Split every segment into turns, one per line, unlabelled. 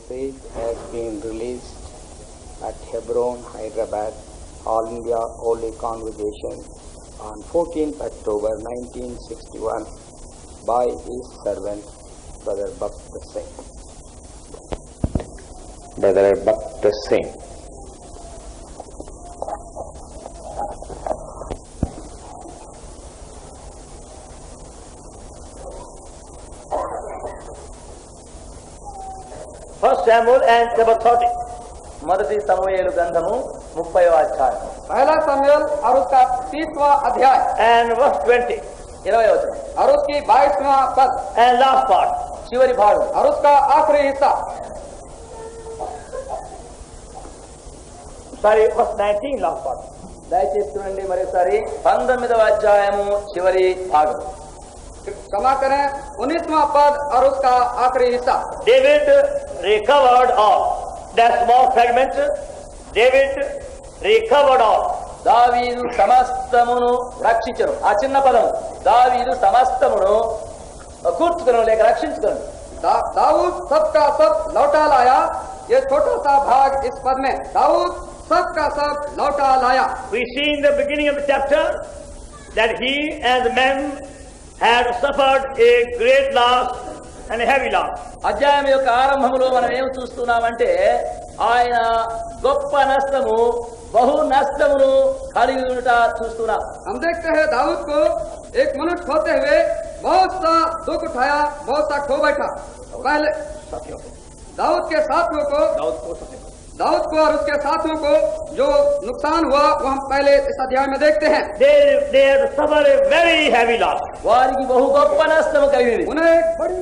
message has been released at Hebron, Hyderabad, All India Holy Congregation on 14th October 1961 by his servant, Brother Bhakta Singh. Brother Bhakta Singh.
First Samuel and chapter 30. మొదటి సమూయేలు గ్రంథము 30వ అధ్యాయం.
पहला समूएल और उसका 30वां अध्याय
And verse 20. 20వ వచనం.
और उसकी 22वां पद
And last part. చివరి భాగం.
और उसका आखिरी हिस्सा.
Sorry, verse 19 last part. దయచేసి చూడండి మరోసారి 19వ అధ్యాయము చివరి భాగం.
क्षमा करें 19वां पद और उसका आखिरी हिस्सा.
David recovered all. That small fragment. David recovered all. దావీదు సమస్తమును రక్షించను. ఆ చిన్న పదం దావీదు సమస్తమును కూర్చుకొను లేక రక్షించుకొను.
दाऊद सबका सब लौटा लाया. ये छोटा सा भाग इस पद में दाऊद सबका सब लौटा लाया.
We see in the beginning of the chapter that he and the men had suffered a great loss and a heavy loss. అధ్యాయం యొక్క ఆరంభంలో మనం ఏం చూస్తున్నామంటే ఆయన గొప్ప నష్టము బహు నష్టమును కలిగి ఉంట చూస్తున్నాం.
हम देखते हैं दाऊद को एक मनुष्य होते हुए बहुत सा दुख उठाया, बहुत सा खो बैठा. पहले दाऊद के साथियों को दाऊद को और उसके साथियों को जो नुकसान हुआ वो हम पहले इस अध्याय में देखते हैं.
They had suffered a very heavy loss. వారికి బహు గొప్ప నష్టము కలిగింది.
उन्हें एक बड़ी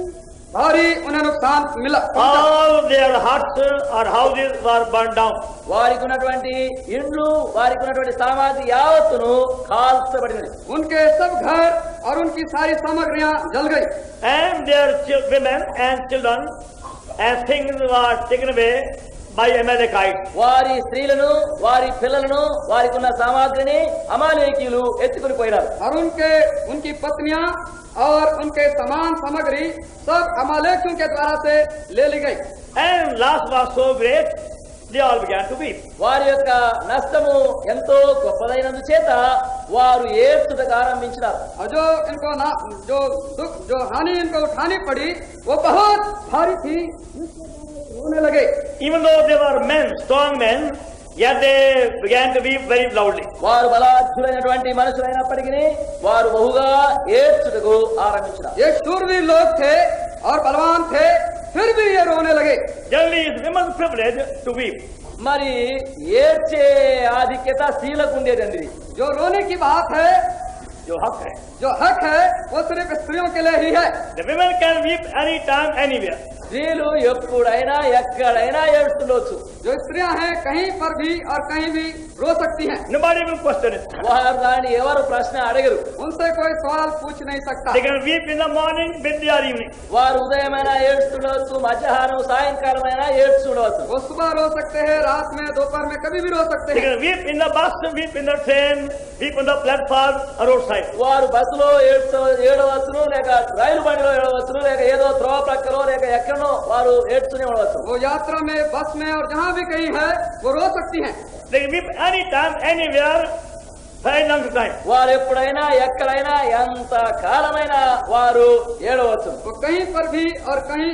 भारी उन्हें नुकसान मिला.
All their huts or houses were burned down. వారికి ఉన్నటువంటి ఇండ్లు వారికి ఉన్నటువంటి సామాగ్రి యావత్తును కాల్చబడినది.
उनके सब घर और उनकी सारी सामग्रियां जल गई.
And their women and children and things were taken away by Amalekites. వారి స్త్రీలను వారి పిల్లలను వారికి ఉన్న సామాగ్రిని అమాలేకీయులు ఎత్తుకుని పోయినారు.
और उनकी पत्नियां और उनके सामान सामग्री सब अमालेकियों के द्वारा से ले ली गई.
And loss was so great, they all began to weep. వారి యొక్క నష్టము ఎంతో గొప్పదైనందు చేత వారు ఏడ్చుటకు ఆరంభించినారు.
और जो हानि इनको उठानी पड़ी वो बहुत भारी थी, रोने लगे.
Even though they were men, strong men, yet they began to weep very loudly. వారు బలాఢ్యులైనటువంటి మనుషులైనప్పటికీ వారు బహుగా ఏడ్చుటకు ఆరంభించారు.
ये शूरवीर लोग थे और बलवान थे, फिर भी ये रोने लगे.
Generally, it's women's privilege to weep. మరి ఏడ్చే ఆధిక్యత స్త్రీలకు ఉండేదండి.
जो रोने की बात है,
जो हक है वो सिर्फ स्त्रियों के लिए ही है. The women can weep anytime, anywhere. స్త్రీలు ఎప్పుడైనా ఎక్కడైనా ఏడుస్తుండొచ్చు.
जो स्त्रियां हैं कहीं पर भी और कहीं भी रो सकती हैं.
Nobody will question it. వారు దాన్ని ఎవరు ప్రశ్న అడగరు.
उनसे कोई सवाल पूछ नहीं सकता.
They can weep in the morning, midday or evening. వారు ఉదయమైనా ఏడుస్తుండొచ్చు, మధ్యాహ్నం సాయంకాలమైనా ఏడుస్తుండొచ్చు.
वो सुबह रो सकते हैं, रात में, दोपहर में, कभी भी रो सकते
They
हैं.
can weep in the bus, weep in the train, weep on the platform or roadside. వారు బస్సులో ఏడవచ్చును, లేక రైలు బండిలో ఏడవచ్చును, లేక ఏదో త్రోవ ప్రక్కలో లేక ఎక్కడో వారు ఏడ్చునే ఉండవచ్చు.
वो यात्रा में, बस में और जहाँ भी कहीं है वो रो सकती हैं.
They can weep anytime, anywhere, very long time. వారు ఎప్పుడైనా ఎక్కడైనా ఎంత కాలమైనా వారు ఏడవచ్చు.
वो कहीं पर भी और कहीं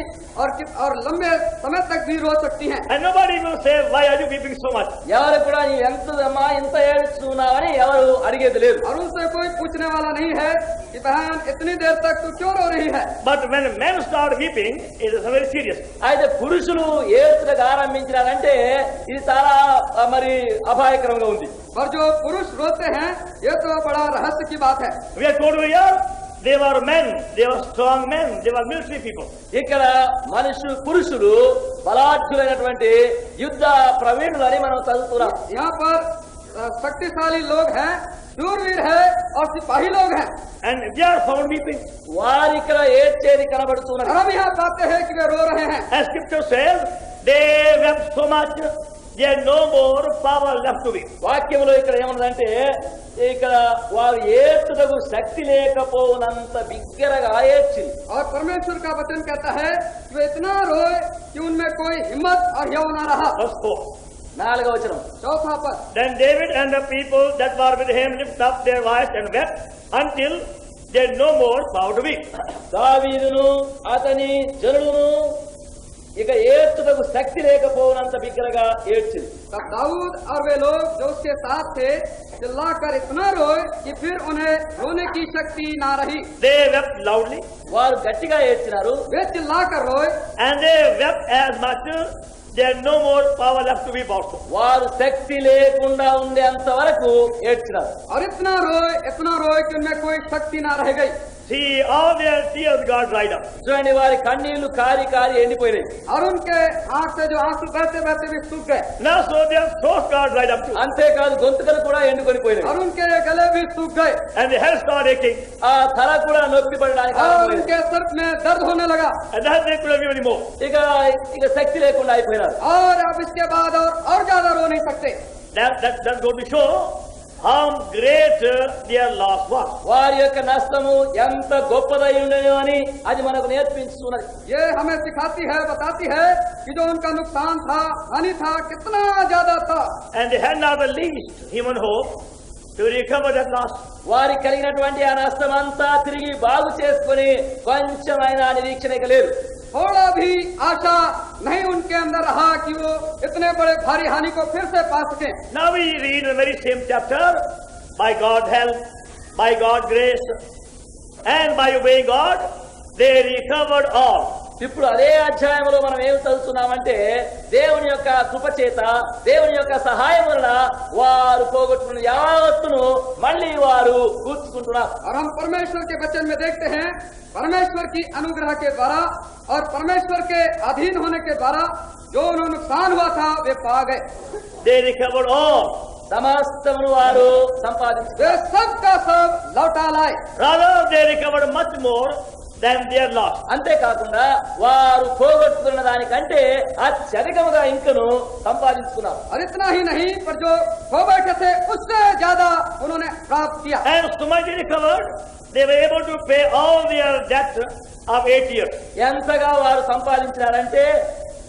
और लंबे समय तक भी रो सकती हैं.
And nobody will say, why are you weeping so much? ఎవరు కూడా నీ ఎంతమ్మా ఇంత ఏడుస్తున్నావని ఎవరు అడిగేది లేదు.
और उनसे कोई पूछने वाला नहीं है कि बहन इतनी देर तक तू क्यों रो रही है.
But when men start weeping, it is very serious. అయితే పురుషులు ఏడ్చడానికి ఆరంభించారంటే ఇది చాలా మరి అపాయకరంగా ఉంది.
पर जो पुरुष रोते हैं ये तो बड़ा रहस्य की बात है.
We are told here, they were men, they were strong men, they were military people. ఇక్కడ పురుషులు బలాఢ్యులైనటువంటి యుద్ధ ప్రవీణులని మనం చదువుతున్నాం.
यहाँ पर शक्तिशाली लोग हैं, शूरवीर है और सिपाही लोग हैं.
And they are found weeping. వారు ఇక్కడ ఏడ్చేది కనబడుతున్నారు.
हम यहाँ पाते हैं कि वे रो रहे हैं.
As scripture says, they wept so much, they had no more power left to weep. వాక్యంలో ఇక్కడ ఏమన్నదంటే ఇక్కడ వారు ఏడ్చుటకు శక్తి లేకపోవునంత బిగ్గరగా ఏడ్చింది.
और परमेश्वर का वचन कहता है कि वे इतना रोए कि कि उनमें कोई हिम्मत और यौ न रहा।
Verse 4.
4वां वचन, चौथा पद।
Then David and the people that were with him lifted up their voice and wept until they had no more power to weep.
దావీదును అతని జనులను ఇక ఏడ్చుటకు శక్తి లేకపోనంత బిగ్గరగా ఏడ్చింది.
तब दाऊद और वे लोग जो उसके साथ थे चिल्लाकर इतना रोए कि फिर उन्हें रोने की शक्ति ना रही।
They wept loudly,
వారు గట్టిగా ఏడ్చినారు.
वे चिल्लाकर रोए
and they wept as much they had no more power left to weep also.
వారు శక్తి లేకుండా ఉండేంత వరకు ఏడ్చినారు.
और इतना रोए कि उनमें कोई शक्ति ना रह गई।
See, all their tears got dried up.
చూడండి, వారి కన్నీళ్లు కారి కారి ఎండిపోయినాయి.
और उनके आंख से जो आंसू बहते बहते भी सूख गए।
Now so their throats got dried up too.
అంతేకాదు గొంతుకలు కూడా ఎండుకొని పోయినాయి.
और उनके गले भी सूख गए।
And the head started aching.
ఆ తల కూడా నొప్పి పడడానికి
और
ఆరంభమైంది.
उनके सर में दर्द होने लगा।
And that they couldn't give anymore.
ఇక శక్తి లేకుండా అయిపోయినారు.
और अब इसके बाद और ज्यादा रो नहीं सकते।
That's going to show how great their loss was.
వారి యొక్క నష్టము ఎంత గొప్పదై ఉండేనో అని అది మనకు నేర్పించుతున్నది.
ये हमें सिखाती है, बताती है कि जो उनका नुकसान था, हानि था, कितना ज्यादा था।
And they had not the least human hope to recover that loss.
వారికి కలిగినటువంటి ఆ నష్టం అంతా తిరిగి బాగు చేసుకుని కొంచెమైనా నిరీక్షణ ఇక లేదు.
थोड़ा भी आशा नहीं उनके अंदर रहा कि वो इतने बड़े भारी हानि को फिर से पा सके।
Now we read in the very same chapter, by God's help, by God's grace, and by obeying God, they recovered all.
ఇప్పుడు అదే అధ్యాయంలో మనం ఏం చదువుతున్నామంటే దేవుని యొక్క కృపచేత, దేవుని యొక్క సహాయం వలన వారు పోగొట్టుకున్న యావత్తును మళ్ళీ వారు కూర్చుకుంటున్నారు.
और हम परमेश्वर के वचन में देखते हैं, परमेश्वर की अनुग्रह के द्वारा और परमेश्वर के अधीन होने के द्वारा जो उन्हें नुकसान हुआ था वे पा गए।
They recovered all.
సమస్తమును వారు
वे
సంపాదించారు.
सब का सब लौटा लाए।
Rather, they recovered much more than their loss.
అంతేకాకుండా వారు పోగొట్టుకున్న దానికంటే అత్యధికముగా ఇంకను సంపాదించుకున్నారు.
और इतना ही नहीं, पर जो खो बैठे थे उससे ज्यादा उन्होंने प्राप्त किया।
And so much they recovered, they were able to pay all their debt of 8 years.
ఎంతగా వారు సంపాదించినారంటే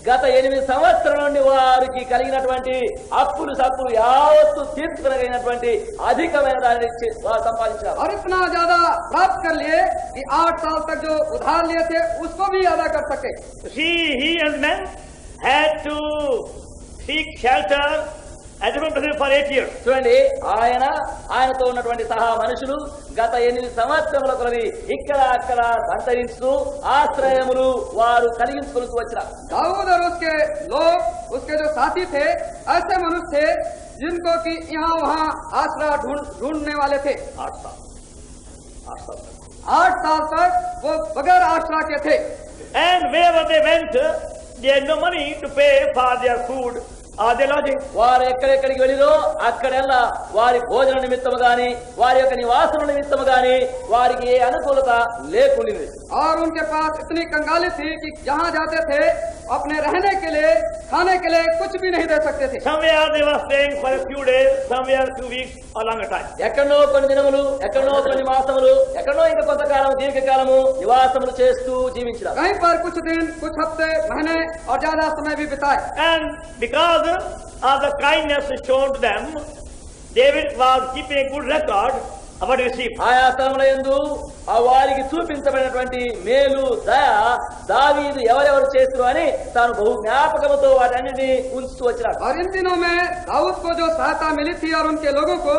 గత 8 సంవత్సరాల నుండి వారికి కలిగినటువంటి అప్పులు సప్పులు యావత్తు తీర్చుకునగలిగినటువంటి అధికమైన దానిని వారు సంపాదించారు.
और इतना ज्यादा प्राप्त कर लिए कि 8 साल तक जो उधार लिए थे उसको भी अदा कर सके।
He and men had to seek shelter at different places for 8 years.
చూడండి, ఆయనతో ఉన్నటువంటి సహా మనుషులు గత 8 సంవత్సరముల కొలది ఇక్కడ అక్కడ సంతరిస్తూ ఆశ్రయములు వారు కలిగించుకుంటూ వచ్చినారు.
दाऊद और उसके लोग, उसके जो साथी थे, ऐसे मनुष्य थे जिनको कि यहाँ वहाँ आश्रय ढूंढने वाले थे।
8 साल.
8 साल तक वो बगैर आश्रय के थे।
And wherever they went, they had no money to pay for their food or their lodging.
వారు ఎక్కడెక్కడికి వెళ్ళిరో అక్కడెల్లా వారి భోజన నిమిత్తము గాని వారి యొక్క నివాసన నిమిత్తము గాని వారికి ఏ అనుకూలత లేకుండింది.
और उनके पास इतनी कंगाली थी कि जहाँ जाते थे अपने रहने के लिए, खाने के लिए कुछ भी नहीं दे सकते थे।
Somewhere they were staying for a few days, somewhere 2 weeks or longer time.
ఎక్కడో కొన్ని దినములు, ఎక్కడో కొన్ని మాసములు, ఎక్కడో ఇంకా కొంతకాలం దీర్ఘకాలము నివాసములు చేస్తూ జీవించారు.
कहीं पर कुछ दिन, कुछ हफ्ते, महीने और ज्यादा समय भी बिताए।
And because of the kindness shown to them, David was keeping a good record of what he received.
ఆయా స్థలముల యందు ఆ వారికి చూపించబడినటువంటి మేలు దయ దావీదు ఎవరెవరు చేస్తురు అని తాను బహు జ్ఞాపకముతో వాటన్నిటిని ఉంచుతూ వచ్చినాడు.
और इन दिनों में दाऊद को जो सहायता मिली थी और उनके लोगों को,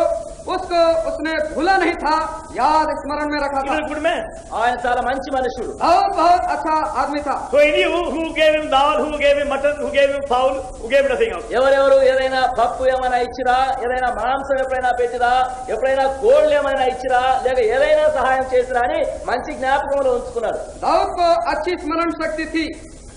उसको उसने भूला नहीं था, याद स्मरण में रखा
He
था।
was a good man.
ఆయన చాలా మంచి మనుషుడు.
दाऊद बहुत अच्छा आदमी था।
So he knew who gave him dal, who gave him mutton, who gave him fowl, who gave him nothing else.
ఎవరెవరు ఏదైనా పప్పు ఏమైనా ఇచ్చిరా, ఏదైనా మాంసం ఎప్పుడైనా పెట్టిరా, ఎప్పుడైనా కోళ్ళు ఏమైనా ఇచ్చిరా, లేక ఏదైనా సహాయం చేసిరా అని మంచి జ్ఞాపకంలో ఉంచుకున్నాడు.
दाऊद को अच्छी स्मरण शक्ति थी।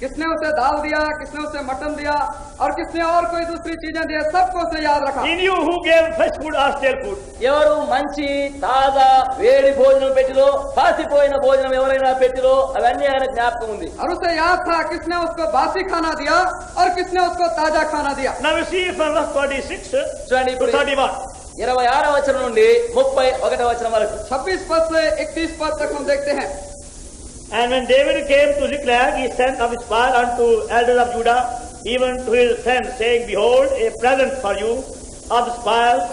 किसने उसे दाल दिया, किसने उसे मटन दिया और किसने और कोई दूसरी चीजें दी, सबको उसने याद रखा।
He knew who gave fresh food or stale food.
ఎవరు మంచి తాజా వేడి భోజనం పెట్టిరో, పాసిపోయిన భోజనం ఎవరైనా పెట్టిరో అవన్నీ ఆయన జ్ఞాపకం ఉంది.
और उसे याद था किसने उसको बासी खाना दिया और किसने उसको ताजा खाना दिया।
Now we see from verse 26
చూడండి,
to
ఇప్పుడు
31.
26వ వచనం నుండి 31వ వచనం వరకు
26 पद से 31 पद तक हम देखते हैं।
And when David came to Ziklag, he sent of his fire unto elders of Judah, even to his friends, saying, Behold, a present for you of the spoils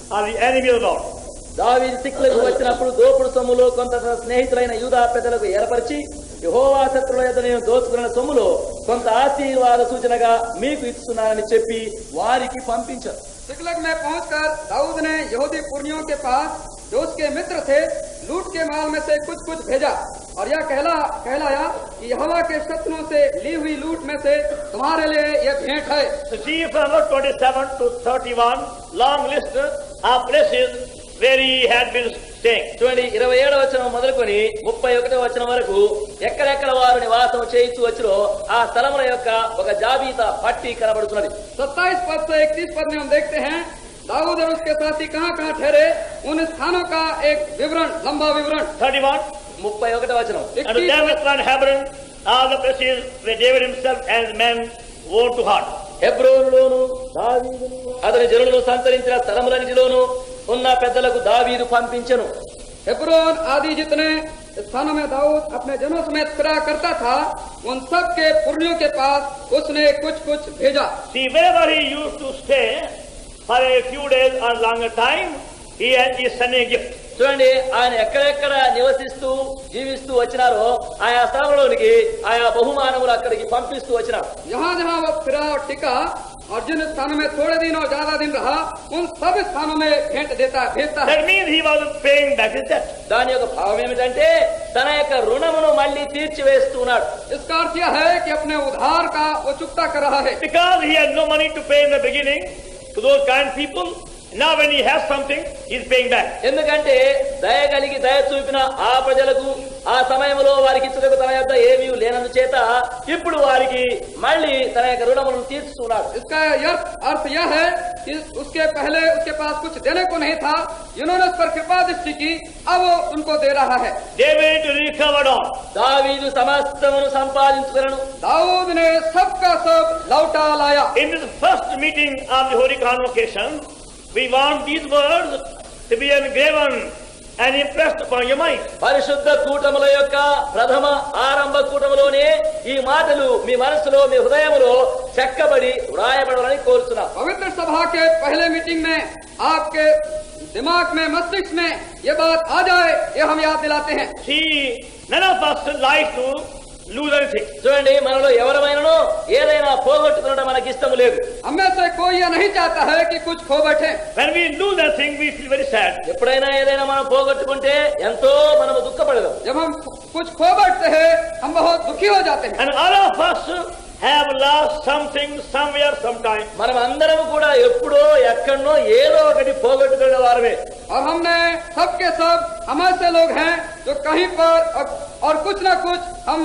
of the enemy of the Lord.
దావీదు సిక్లకు వచ్చినప్పుడు దోపుడు సొమ్ములో కొంత తన స్నేహితులైన యూదా పెద్దలకు ఏర్పరిచి యెహోవా శత్రువుల యొద్ద నేను దోచుకున్న సొమ్ములో కొంత ఆశీర్వాద సూచనగా మీకు ఇస్తున్నానని చెప్పి వారికి పంపించారు.
सिकलग में पहुंचकर दाऊद ने यहूदी पुरनियों के पास जो उसके मित्र थे लूट के माल में से कुछ कुछ भेजा और यह कहलाया कि यहोवा के शत्रुओं से ली हुई लूट में से तुम्हारे लिए यह भेंट है.
So see from verse 27 to 31, long list of places where he had been staying.
చూడండి 27వ వచనం మొదలుకొని 31వ వచనం వరకు ఎక్కడెక్కడ వారు నివాసం చేయించు వచ్చినో ఆ స్థలముల యొక్క ఒక జాబితా పట్టి కనబడుతున్నది.
27 पद से 31 पद में हम देखते हैं दाऊद और उसके साथी कहाँ कहाँ ठहरे, उन स्थानों का एक विवरण, लंबा विवरण.
31,
31వ వచనం.
and to them and Hebron, all the places where David himself and his men wore to heart.
హెబ్రోనులోను దావీదును అతని జనులను సంచరించిన స్థలములన్నిటిలోను ఉన్న పెద్దలకు దావీదు పంపించెను.
हेब्रोन आदि जितने स्थानों में दाऊद अपने जनों समेत फिरा करता था उन सब के पुरनियों के पास उसने कुछ कुछ भेजा.
See, wherever he used to stay for a few days or longer time, he is sending a gift.
చూడండి ఆయన ఎక్కడెక్కడ నివసిస్తూ జీవిస్తూ వచ్చినారో ఆయా స్థలంలోనికి ఆయా బహుమానములు అక్కడికి పంపిస్తూ వచ్చినారు.
जहाँ जहाँ वो फिरा और टिका और जिन स्थानों में थोड़े दिन और ज्यादा दिन रहा उन सब स्थानों में भेंट भेजता है.
That means he was paying back his debt.
దాని యొక్క భావం ఏమిటంటే తన యొక్క రుణమును మళ్ళీ తీర్చివేస్తున్నాడు.
इसका अर्थ यह है कि अपने उधार का वो चुकता कर रहा है.
Because he had no money to pay in the beginning to those kind people, now when he has something, he is paying back.
ఎందుకంటే దయ కలిగి దయ చూపిన ఆ ప్రజలకు ఆ సమయంలో వారికి ఇచ్చుటకు తన యొక్క ఏమీ లేనందు చేత ఇప్పుడు వారికి మళ్ళీ తన యొక్క రుణములను తీర్చుతున్నాడు.
इसका अर्थ यह है कि उसके पहले उसके पास कुछ देने को नहीं था, इन्होंने उस पर कृपा दृष्टि की, अब वो उनको दे रहा है.
David recovered all.
దావీదు సమస్తమును సంపాదించుకొనెను.
दाऊद ने सबका सब लौटा लाया.
In this first meeting of the Holy Convocation, we want these words to be engraven and impressed upon your mind.
పరిశుద్ధ కూటముల యొక్క ప్రథమ ఆరంభ కూటములోనే ఈ మాటలు మీ మనసులో మీ హృదయములో చెక్కబడి వ్రాయబడాలని కోరుచున్నాం.
पवित्र सभा के पहले मीटिंग में आपके दिमाग में मस्तिष्क में ये बात आ जाए, ये हम याद दिलाते हैं.
See, none of us like to lose anything.
చూడండి మనలో ఎవరమైనానో ఏదైనా పోగొట్టుకునడం మనకి ఇష్టం లేదు.
हमें से कोई ये नहीं चाहता है कि कुछ खो बैठे.
When we lose anything, we feel very sad.
ఎప్పుడైనా ఏదైనా మనం పోగొట్టుకుంటే ఎంతో మనము దుఃఖపడదాం.
जब हम कुछ खो बैठते हैं हम बहुत दुखी हो जाते हैं.
And all of us have lost something somewhere sometime.
మనం అందరం కూడా ఎప్పుడో ఎక్కడనో ఏదో ఒకటి పోగొట్టుకునే వారమే.
और हमने सबके सब हम ऐसे लोग हैं जो कहीं पर और कुछ ना कुछ हम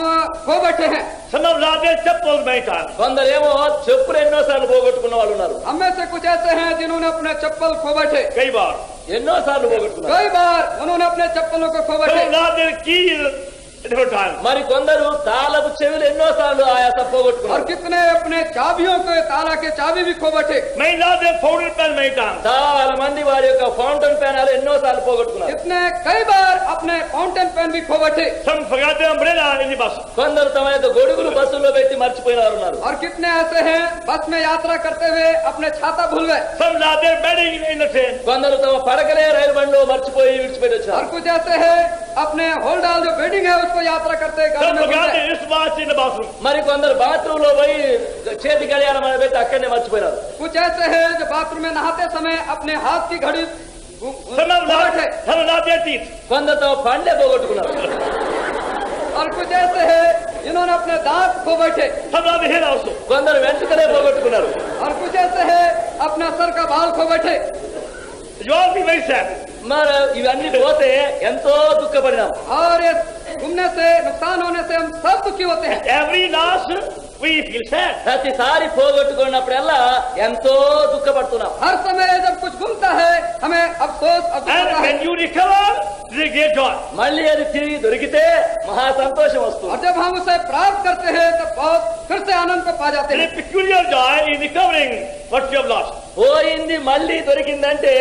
खो बैठे हैं.
Some have lost their chappals many times.
కొందరేమో చెప్పులు ఎన్నోసార్లు పోగొట్టుకున్న వాళ్ళు ఉన్నారు.
हम में से कुछ ऐसे हैं जिन्होंने अपने चप्पल खो बैठे.
कई बार.
ఎన్నోసార్లు పోగొట్టుకున్నారు.
कई बार उन्होंने अपने चप्पलों को खो
Some
बैठे.
have lost their keys at different times.
మరి కొందరు తాళపు చెవులు ఎన్నోసార్లు ఆయాస
और
పోగొట్టుకున్నారు.
कितने अपने चाबियों के ताला के चाबी भी खो बैठे.
Many lost their fountain pen many times.
చాలా మంది వారి యొక్క ఫౌంటైన్ పెనాలు ఎన్నోసార్లు పోగొట్టుకున్నారు.
कितने कई बार अपने फाउंटेन पेन भी खो बैठे.
Some forgot their umbrella in the bus.
కొందరు తమ యొక్క గొడుగులు బస్సుల్లో పెట్టి మర్చిపోయిన వారు ఉన్నారు.
और कितने ऐसे हैं बस में यात्रा करते हुए अपने छाता भूल गए.
Some lost their bedding in the train.
కొందరు తమ పడకలే రైలు బండిలో మర్చిపోయి విడిచిపెట్టి
और
వచ్చారు.
कुछ ऐसे हैं अपने होल्डाल जो बेडिंग है उसको यात्रा करते गाड़ी
Some
में भूल
forgot
गए.
their wristwatch in the bathroom.
మరి కొందరు బాత్రూమ్ లో పోయి చేతి గడియారం అని పెట్టి అక్కడనే మర్చిపోయినారు.
कुछ ऐसे हैं जो बाथरूम में नहाते समय अपने हाथ की घड़ी
Some have
खो बैठे.
lost their teeth.
కొందరు తమ పండ్లే పోగొట్టుకున్నారు.
और कुछ ऐसे हैं जिन्होंने अपने दांत खो बैठे.
Some lost their hair also.
కొందరు వెంట్రుకలే పోగొట్టుకున్నారు.
और कुछ ऐसे हैं अपना सर का बाल खो बैठे.
You all feel very sad.
మరి ఇవన్నీ పోతే ఎంతో దుఃఖపడినాం.
और ये घूमने से नुकसान होने से हम सब दुखी होते हैं.
Every loss, we feel sad.
ప్రతిసారి పోగొట్టుకున్నప్పుడల్లా ఎంతో దుఃఖపడుతున్నాం.
हर समय जब कुछ घूमता है हमें अफसोस और दुख
And
होता है.
when you recover, there is great joy.
మళ్ళీ అది తిరిగి దొరికితే మహా సంతోషం వస్తుంది.
और जब हम उसे प्राप्त करते हैं तो बहुत फिर से आनंद को पा जाते
There
हैं.
is peculiar joy in recovering what you have lost.
పోయింది మళ్ళీ దొరికిందంటే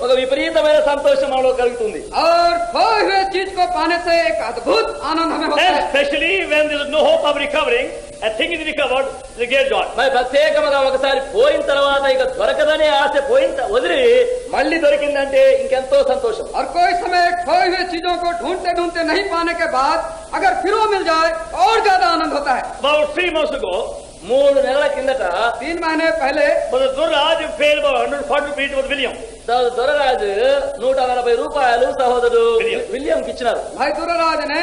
ఒక విపరీతమైన సంతోషం మనలో కలుగుతుంది.
और खोए हुए चीज को पाने से एक अद्भुत आनंद हमें होता
And
है.
especially when there is no hope of recovering, a thing is recovered, is a great joy.
మరి ప్రత్యేకంగా ఒకసారి పోయిన తర్వాత ఇక దొరకదనే ఆశ వదిలి మళ్ళీ దొరికిందంటే ఇంకెంతో సంతోషం.
और कोई समय खोई हुए चीजों को ढूंढते ढूंढते नहीं पाने के बाद अगर फिर वो मिल जाए और ज्यादा आनंद होता है.
About 3 months ago,
3 నెలల కిందట
3 महीने पहले
Brother Durraj paid about 140 rupees to William.
Doraraju 140 రూపాయలు సహోదరుడు విలియంకి ఇచ్చినారు.
भाई दुर्राज ने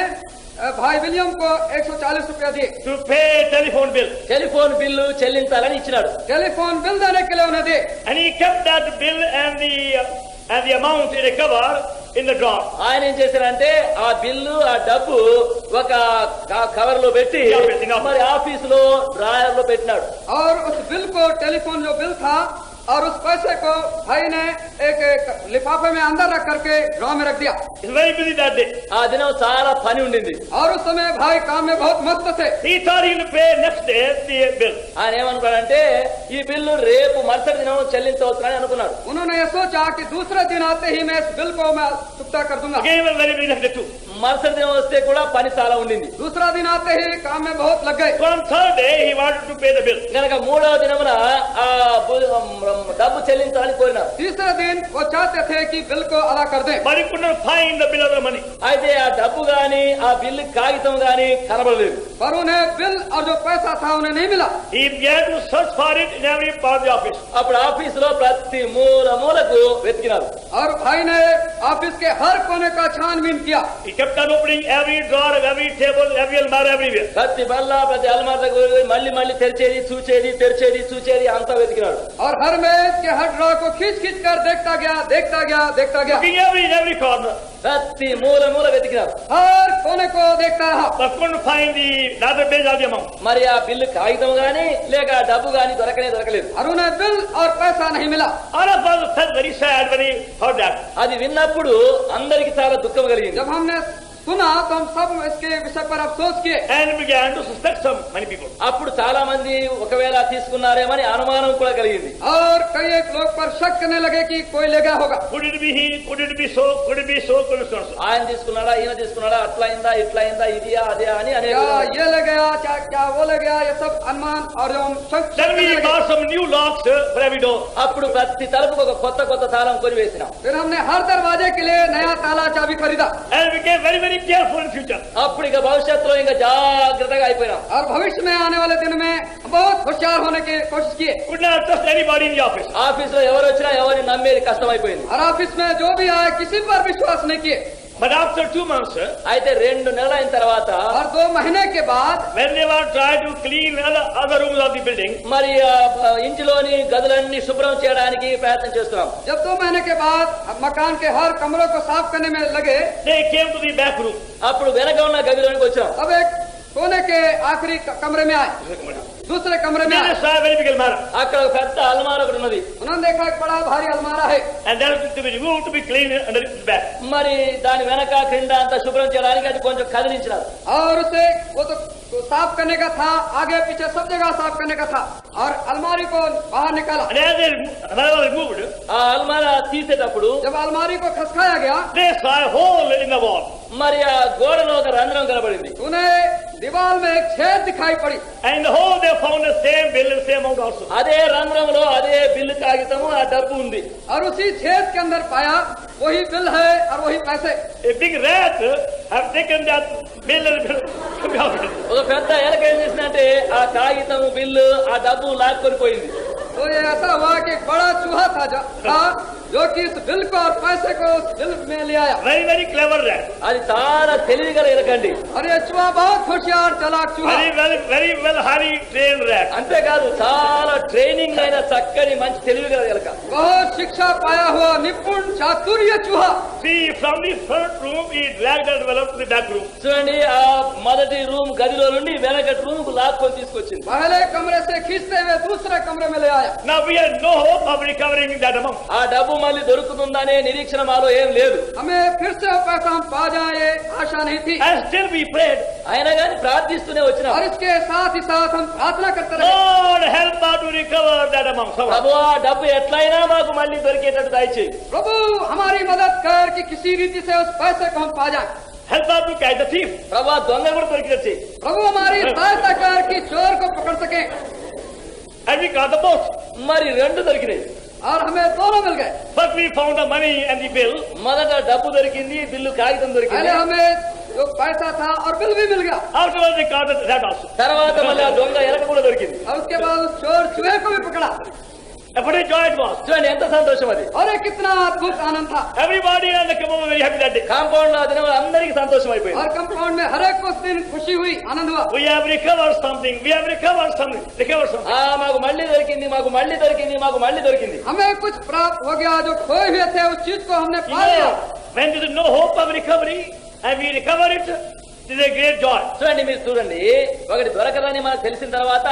भाई विलियम को 140 रुपया दिए.
To pay telephone bill.
Telephone bill చెల్లించాలని ఇచ్చినాడు.
टेलीफोन बिल देने के लिए उन्हें दिए.
And he kept that bill and the amount in a cover in the drawer.
ఆయన ఏం చేశారంటే ఆ బిల్లు ఆ డబ్బు ఒక కవర్ లో పెట్టి మరి ఆఫీసులో డ్రాయర్ లో పెట్టినాడు.
और उस बिल को टेलीफोन जो बिल था और उस पैसे को भाई ने एक लिफाफे में अंदर रख करके ड्रॉ में रख दिया.
He's very busy that day.
ఆ దినం చాలా పని ఉండింది.
और उस समय भाई काम में बहुत मस्त थे.
He thought he will pay next day the bill.
ఆయన ఏమనుకున్నాడంటే ఈ బిల్లు రేపు మరుసటి దినం చెల్లించవచ్చునని అనుకున్నాడు.
उन्होंने ये सोचा कि दूसरे दिन आते ही मैं इस बिल को मैं चुकता कर दूंगा.
Again, he was very busy next day too.
మరుసటి దినం వస్తే కూడా పని చాలా ఉండింది.
दूसरा दिन आते ही काम में बहुत लग गए.
So on third day, he wanted to pay the bill.
కనుక 3వ దినమున ఆ డబ్బు చెల్లించాలని కోరినారు.
तीसरे दिन वो चाहते थे कि बिल को अदा कर दें.
But he could not find the bill or the money.
అయితే ఆ డబ్బు గాని ఆ బిల్లు కాగితం గాని కనబడలేదు.
पर उन्हें बिल और जो पैसा था उन्हें नहीं मिला.
He began to search for it in every part of the office.
అప్పుడు ఆఫీసులో ప్రతి మూలకు వెతికినారు.
और भाई ने ऑफिस के हर कोने का छानबीन किया.
He kept on opening every drawer of every table, every almirah, everywhere.
ప్రతి బల్ల ప్రతి అల్మార దగ్గర మళ్ళీ తెరిచేది చూచేది అంతా వెతికినాడు.
और हर मेज के हर ड्रॉ को खींच कर देखता गया.
Looking every corner,
ప్రతి మూల వెతికినారు.
हर कोने को देखता रहा.
but couldn't find the other page of the amount.
మరి ఆ బిల్లు కాగితం గాని లేక ఆ డబ్బు గాని దొరకలేదు.
और उन्हें बिल और पैसा नहीं मिला.
All of us felt very sad when he heard that.
అది విన్నప్పుడు అందరికి చాలా దుఃఖం కలిగింది.
जब हमने सुना तो हम सब इसके विषय पर अफसोस किए.
And began to suspect many people.
అప్పుడు చాలా మంది ఒకవేళ తీసుకున్నారేమని అనుమానం కూడా కలిగింది.
और कई एक लोग पर शक करने लगे कि कोई ले गया होगा.
Could it be he? Could it be so? Could it be so? Could it be so?
ఆయన తీసుకున్నాడా ఈయన తీసుకున్నాడా అట్లా అయిందా ఇట్లా అయిందా ఇదియా అదే అని అనేక
क्या ये ले गया, क्या वो ले गया, ये सब अनुमान और जो हम शक
Then
करने
we
लगे.
got some new locks for every door.
అప్పుడు ప్రతి తలుపుకు ఒక కొత్త తాళం కొని వేసినాం.
फिर हमने हर दरवाजे के लिए नया ताला चाबी खरीदा.
And we became very, very careful in future.
అప్పుడు ఇక భవిష్యత్తులో ఇంకా జాగ్రత్తగా అయిపోయినాం.
और भविष्य में आने वाले दिन में बहुत होशियार होने की कोशिश किए.
Could not trust anybody in the office.
Office లో ఎవరు వచ్చినా ఎవరిని నమ్మేది కష్టమైపోయింది.
और ऑफिस में जो भी आए किसी पर विश्वास नहीं किए.
But after 2 months,
అయితే 2 నెలలు అయిన తర్వాత
और 2 महीने के बाद
when they were trying to clean other rooms of the building,
మరి ఇంటిలోని గదులన్నీ శుభ్రం చేయడానికి ప్రయత్నం చేస్తున్నాం.
जब 2 महीने के बाद मकान के हर कमरों को साफ करने में लगे,
they came to the back room.
అప్పుడు వెనక ఉన్న గదిలోనికి వచ్చాం.
अब एक कोने के आखिरी कमरे में आए. दूसरे कमरे में
Then
आए.
they saw a very big almirah.
అక్కడ ఒక పెద్ద అల్మార ఒకటి ఉన్నది.
उन्होंने देखा एक बड़ा भारी अलमारा है.
And that was to be removed to be cleaned under its back.
మరి దాని వెనక క్రింద అంతా శుభ్రం చేయడానికి అది కొంచెం కదిలించినారు.
और उसे वो तो साफ करने का था, आगे पीछे सब जगह साफ करने का था. और अलमारी को बाहर निकाला.
And as almirah was removed,
ఆ అల్మార తీసేటప్పుడు
जब अलमारी को खसकाया गया,
they saw a hole in the wall.
మరి ఆ గోడలో ఒక రంధ్రం కనబడింది.
उन्हें दीवार में एक छेद दिखाई पड़ी.
And in the hole they found the same bill and same amount also.
అదే రంధ్రంలో అదే బిల్లు కాగితము ఆ డబ్బు ఉంది.
और उसी छेद के अंदर पाया वही बिल है और वही पैसे.
A big rat have taken that bill and bill.
ఒక పెద్ద ఎలక ఏం చేసిందంటే ఆ కాగితము బిల్లు ఆ డబ్బు లాక్కొని పోయింది.
तो ये ऐसा हुआ कि एक बड़ा चूहा था जो कि इस बिल को और पैसे को उस बिल में ले आया.
Very, very clever rat.
అది చాలా తెలివిగల ఎలకండి.
और ये चूहा बहुत होशियार चालाक चूहा.
Very well highly trained rat.
అంతేకాదు చాలా ట్రైనింగ్ అయిన చక్కని మంచి తెలివిగల ఎలక.
बहुत शिक्षा पाया हुआ निपुण चातुर्य चूहा.
See, from the front room he dragged that envelope to the back room.
చూడండి ఆ మొదటి రూమ్ గదిలో నుండి వెనకటి రూమ్ కు లాక్కొని తీసుకొచ్చింది.
पहले कमरे से खींचते हुए दूसरे कमरे में ले आया.
Now we had no hope of recovering that amount.
ఆ డబ్బు మళ్ళీ దొరుకుతుందనే నిరీక్షణ మాలో ఏం లేదు.
हमें फिर से वो पैसा हम पा जाए आशा नहीं थी,
And still we prayed,
అయినా కానీ ప్రార్థిస్తూనే వచ్చినాం.
और इसके साथ ही साथ हम प्रार्थना करते रहे,
Lord, help us to recover that amount.
ప్రభువా డబ్బు ఎట్లయినా మాకు మళ్ళీ దొరికేటట్టు దయచేయి.
प्रभु हमारी मदद कर कि किसी रीति से उस पैसे को हम पा जाए।
Help us to catch the thief.
ప్రభువా దొంగ కూడా దొరికేటట్టు.
प्रभु हमारी सहायता कर कि चोर को पकड़ सके,
And we got the both.
మరి రెండు దొరికినాయి.
और हमें दोनों मिल गए।
First we found the money and the bill.
మొదట డబ్బు దొరికింది, బిల్లు కాగితం
पहले
దొరికింది.
हमें जो पैसा था और बिल भी मिल गया,
Afterwards we got that also.
తర్వాత మళ్ళీ ఆ దొంగ ఎలక కూడా దొరికింది.
और उसके बाद उस चोर चूहे को भी पकड़ा।
And what a joy it was.
చూడండి ఎంత సంతోషం అది.
और ये कितना अद्भुत आनंद था।
Everybody in the community was very happy that day.
Compound లో ఆ దినం అందరికీ సంతోషం అయిపోయింది.
और कंपाउंड में हर एक को उस दिन खुशी हुई, आनंद हुआ।
We have recovered something. We have recovered something. Recovered something.
మాకు మళ్ళీ దొరికింది, మాకు మళ్ళీ దొరికింది, మాకు మళ్ళీ దొరికింది.
हमें कुछ प्राप्त हो गया, जो खोए हुए थे उस चीज को हमने
You
पा लिया।
know, when there is no hope of recovery and we recover it, it is a great joy.
చూడండి మీరు చూడండి, ఒకటి దొరకదని మనకు తెలిసిన తర్వాత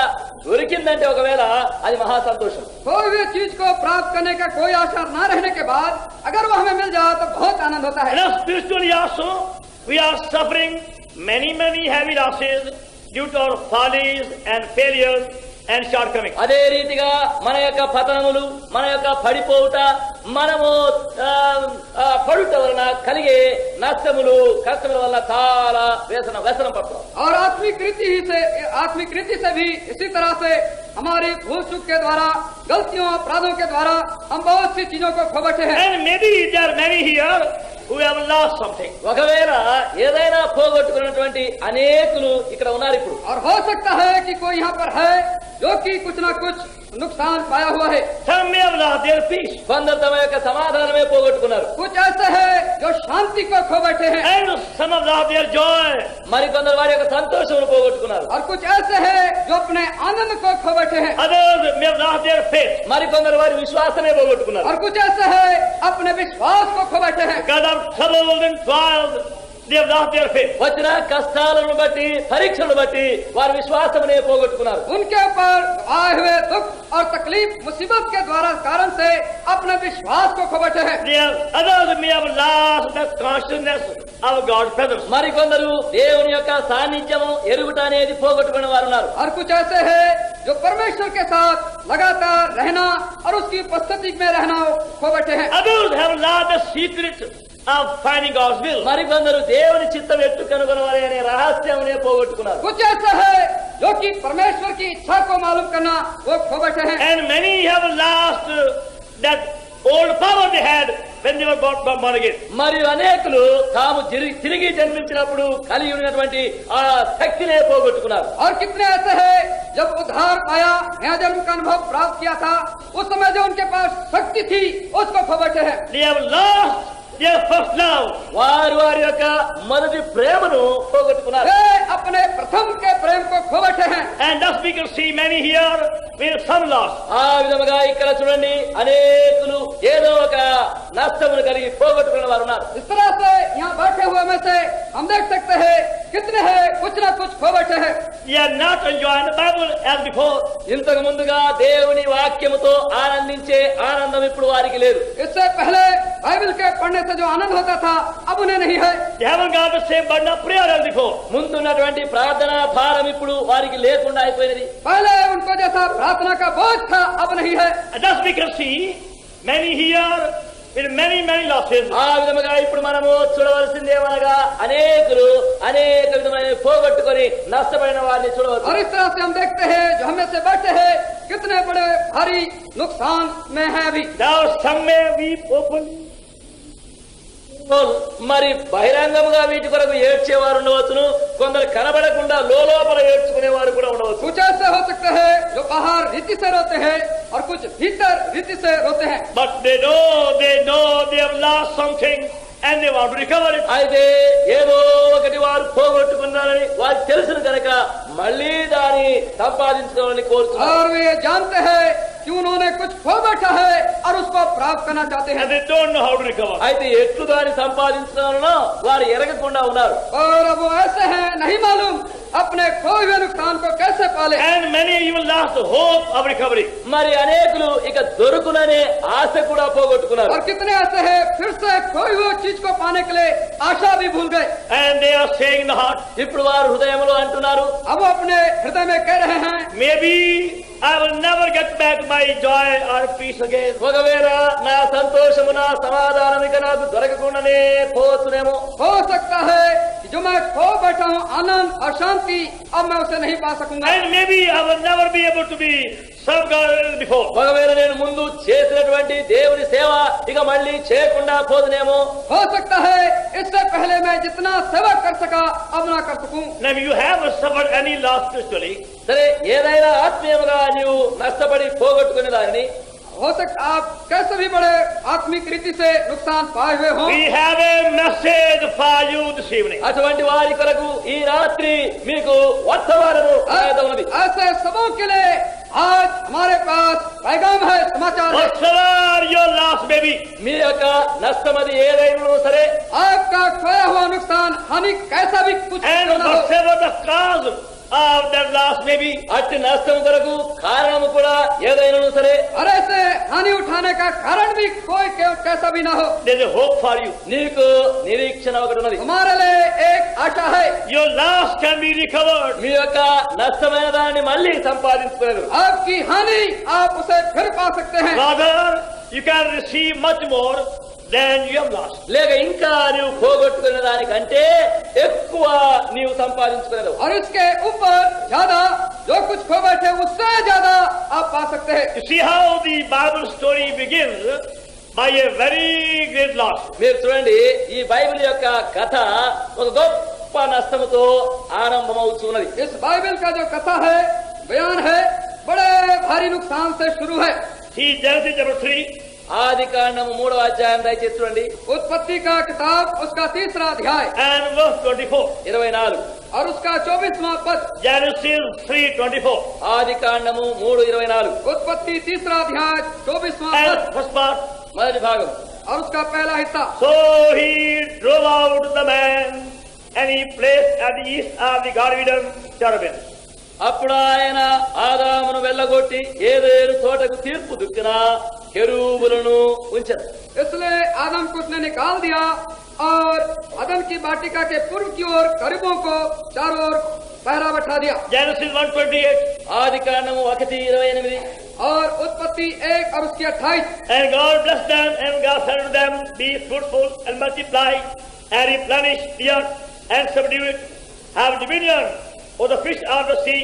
దొరికిందంటే ఒకవేళ అది మహా సంతోషం.
खोए हुए चीज को प्राप्त करने का कोई आशा न रहने के बाद अगर वो हमें मिल जाए तो बहुत आनंद होता है।
And spiritually also, we are suffering many heavy losses due to our follies and failures and shortcomings.
అదే రీతిగా మన యొక్క పతనములు, మన యొక్క పడిపోవుట, మనము పడుట వలన కలిగే నష్టములు, కష్టముల వల్ల చాలా వ్యసనం పడతాం.
और आत्मिक रीति से भी इसी तरह से हमारी भूल चूक के द्वारा, गलतियों अपराधों के द्वारा हम बहुत सी चीजों को खो बैठे हैं।
And maybe there are many here who have lost something.
ఒకవేళ ఏదైనా పోగొట్టుకున్నటువంటి అనేకులు ఇక్కడ ఉన్నారు ఇప్పుడు.
और हो सकता है कि कोई यहाँ पर है जो कि कुछ न कुछ नुकसान पाया हुआ है।
Some may have lost their peace.
కొందరు తమ యొక్క సమాధానమే పోగొట్టుకున్నారు.
कुछ ऐसे हैं जो शांति को खो बैठे हैं,
And some have lost their joy.
మరికొందరు వారి యొక్క సంతోషమును పోగొట్టుకున్నారు.
और कुछ ऐसे हैं जो अपने आनंद को खो बैठे हैं,
Others may have lost their faith.
మరికొందరు వారి విశ్వాసమే పోగొట్టుకున్నారు.
और कुछ ऐसे हैं अपने विश्वास को खो बैठे हैं।
Because of troubles and trials, they have lost their faith.
వచ్చిన కష్టాలను బట్టి, పరీక్షలను బట్టి వారి విశ్వాసమునే పోగొట్టుకున్నారు.
उनके ऊपर आए हुए दुख और तकलीफ मुसीबत के द्वारा कारण से अपने विश्वास को खो बैठे हैं।
Others may have lost the consciousness of God's presence.
మరికొందరు దేవుని యొక్క సాన్నిధ్యము ఎరుగుట అనేది పోగొట్టుకున్న వారు ఉన్నారు.
और कुछ ऐसे हैं जो परमेश्वर के साथ लगातार रहना और उसकी उपस्थिति में रहना खो बैठे हैं।
Others have lost the secret of finding God's will.
మరికొందరు దేవుని చిత్తం ఎట్టు కనుగొనవాలి అనే రహస్యమునే పోగొట్టుకున్నారు.
कुछ ऐसा है जो कि परमेश्वर की इच्छा को मालूम करना वो खो बैठे हैं।
And many have lost that old power they had when they were born again.
మరియు అనేకులు తాము తిరిగి జన్మించినప్పుడు కలిగి ఉన్నటువంటి ఆ శక్తినే పోగొట్టుకున్నారు.
और कितने ऐसे हैं जब उद्धार पाया, नया जन्म का अनुभव प्राप्त किया था, उस समय जो उनके पास शक्ति थी उसको खो बैठे हैं।
They have lost their first love.
వారు వారి యొక్క మొదటి ప్రేమను పోగొట్టుకున్నారు.
वे अपने प्रथम के प्रेम को खो बैठे हैं।
And thus we can see many here with some loss.
ఆ విధముగా ఇక్కడ చూడండి అనేకులు ఏదో ఒక నష్టమును కలిగి పోగొట్టుకున్న వారు ఉన్నారు.
इस तरह से यहाँ बैठे हुए में से हम देख सकते हैं कितने हैं कुछ न कुछ खो बैठे हैं।
They are not enjoying the Bible as before.
ఇంతకు ముందుగా దేవుని వాక్యముతో ఆనందించే ఆనందం ఇప్పుడు వారికి లేదు.
इससे पहले बाइबल के पढ़ने से जो आनंद होता था अब उन्हें नहीं है।
They haven't got the same burden of prayer as before.
ముందున్నటువంటి ప్రార్థన భారం ఇప్పుడు వారికి లేకుండా అయిపోయినది.
पहले उनको जैसा प्रार्थना का बोझ था अब नहीं है।
And thus we can see many here with many losses.
ఆ విధముగా ఇప్పుడు మనము చూడవలసిందేమనగా అనేకులు అనేక విధమైన పోగొట్టుకొని నష్టపడిన వారిని చూడవచ్చు.
और इस तरह से हम देखते हैं जो हमें से बैठे हैं कितने बड़े भारी नुकसान में है अभी।
Now some may weep openly.
మరి బహిరంగముగా వీటి కొరకు ఏడ్చేవారు ఉండవచ్చును, కొందరు కనబడకుండా లోపల ఏడ్చుకునే వారు కూడా ఉండవచ్చు.
कुछ ऐसे हो सकते हैं जो बाहर रीति से रोते हैं और कुछ भीतर रीति से रोते हैं।
But they know they have lost something and they want to recover it.
అయితే ఏదో ఒకటి వారు పోగొట్టుకున్నారని వారికి తెలుసును కనుక మళ్ళీ దాన్ని సంపాదించుకోవాలని కోరుతున్నారు.
और वे जानते हैं कि उन्होंने कुछ खो बैठा है और उसको प्राप्त करना चाहते हैं।
And they don't know how to recover.
అయితే ఎట్లు దాన్ని సంపాదించుకోవాలనో వారు ఎరగకుండా ఉన్నారు.
और अब वो ऐसे हैं नहीं मालूम अपने खोए हुए नुकसान को कैसे पाले।
And many even lost hope of recovery.
మరి అనేకులు ఇక దొరుకుననే ఆశ కూడా పోగొట్టుకున్నారు.
और कितने ऐसे हैं फिर से खोई हुई चीज को पाने के लिए आशा भी भूल गए।
And they are saying in the heart,
ఇప్పుడు వారు హృదయంలో అంటున్నారు,
अब वो अपने हृदय में कह रहे हैं
maybe I will never get back my joy or peace again.
ఒకవేళ నా సంతోషము నా సమాధానం ఇక నాకు దొరకకుండానే పోతునేమో.
हो सकता है कि जो मैं खो बैठा हूँ आनंद और शांति अब मैं उसे नहीं पा सकूंगा।
And maybe I will never be able to be served God before.
ఒకవేళ నేను ముందు చేసినటువంటి దేవుని సేవ ఇక మళ్ళీ చేయకుండా పోదునేమో.
हो सकता है इससे पहले मैं जितना सेवा कर सका अब ना कर सकूं।
Now if you have suffered any loss spiritually,
సరే, ఏదైనా ఆత్మీయముగా నీవు నష్టపడి పోగొట్టుకునే దానిని
हो सकता आप कैसे भी बड़े आत्मिक रीति से नुकसान पाए हुए हों।
we have a message for you this evening.
అటువంటి వారి కొరకు ఈ రాత్రి మీకు వర్తమానము ఉన్నది.
ऐसे सबों के लिए आज हमारे पास पैगाम है, समाचार है।
Whatsoever your loss may be,
మీ యొక్క నష్టమది ఏదైనా సరే,
आपका खोया हुआ नुकसान हानि कैसा भी कुछ
and
क्यों ना हो,
whatever the cause of that loss may be,
అట్టి నష్టం కొరకు కారణము కూడా ఏదైనా సరే,
और ऐसे हानि उठाने का कारण भी कोई कैसा भी ना हो,
there is a hope for you.
నీకు నిరీక్షణ ఒకటి ఉన్నది.
हमारे लिए एक आशा है।
Your loss can be recovered.
మీ యొక్క నష్టమైన దాన్ని మళ్ళీ సంపాదించుకోలేదు.
आपकी हानि आप उसे फिर पा सकते हैं।
Rather, you can receive much more than you have lost.
లేక ఇంకా నీవు పోగొట్టుకునే దానికంటే ఎక్కువ నీవు సంపాదించుకోలేదు.
और इसके ऊपर ज्यादा जो कुछ खो बैठे उससे ज्यादा आप पा सकते हैं।
You see how the Bible story begins by a very great loss.
మీరు చూడండి, ఈ బైబిల్ యొక్క కథ ఒక గొప్ప నష్టముతో ఆరంభమవుతున్నది.
इस बाइबल का जो कथा है, बयान है, बड़े भारी नुकसान से शुरू है।
See Genesis chapter 3
ఆది కాండము 3వ అధ్యాయం దయచేసి చూడండి.
उत्पत्ति का किताब उसका 3रा अध्याय
and verse 24.
24.
और उसका 24वां पद।
Genesis 3:24.
ఆది కాండము 3:24.
उत्पत्ति 3रा अध्याय 24वां
And
पद
first part.
మొదటి భాగం.
और उसका पहला हिस्सा।
So he drove out the man and he placed at the east of the Garden Eden cherubim.
అప్పుడు ఆయన ఆదామును వెళ్ళగొట్టి ఏదేను తోటకు తీర్పు దిక్కున కెరూబులను ఉంచెను.
इसलिए आदम को उसने निकाल दिया और अदन की वाटिका के पूर्व की ओर करीबों को चारों ओर पहरा बैठा दिया।
Genesis 1:28.
ఆది కాండము 1:28.
और उत्पत्ति 1 और उसकी 28।
And God blessed them, and God said to them, be fruitful and multiply, and replenish the earth, and subdue it, have dominion over the fish of the sea,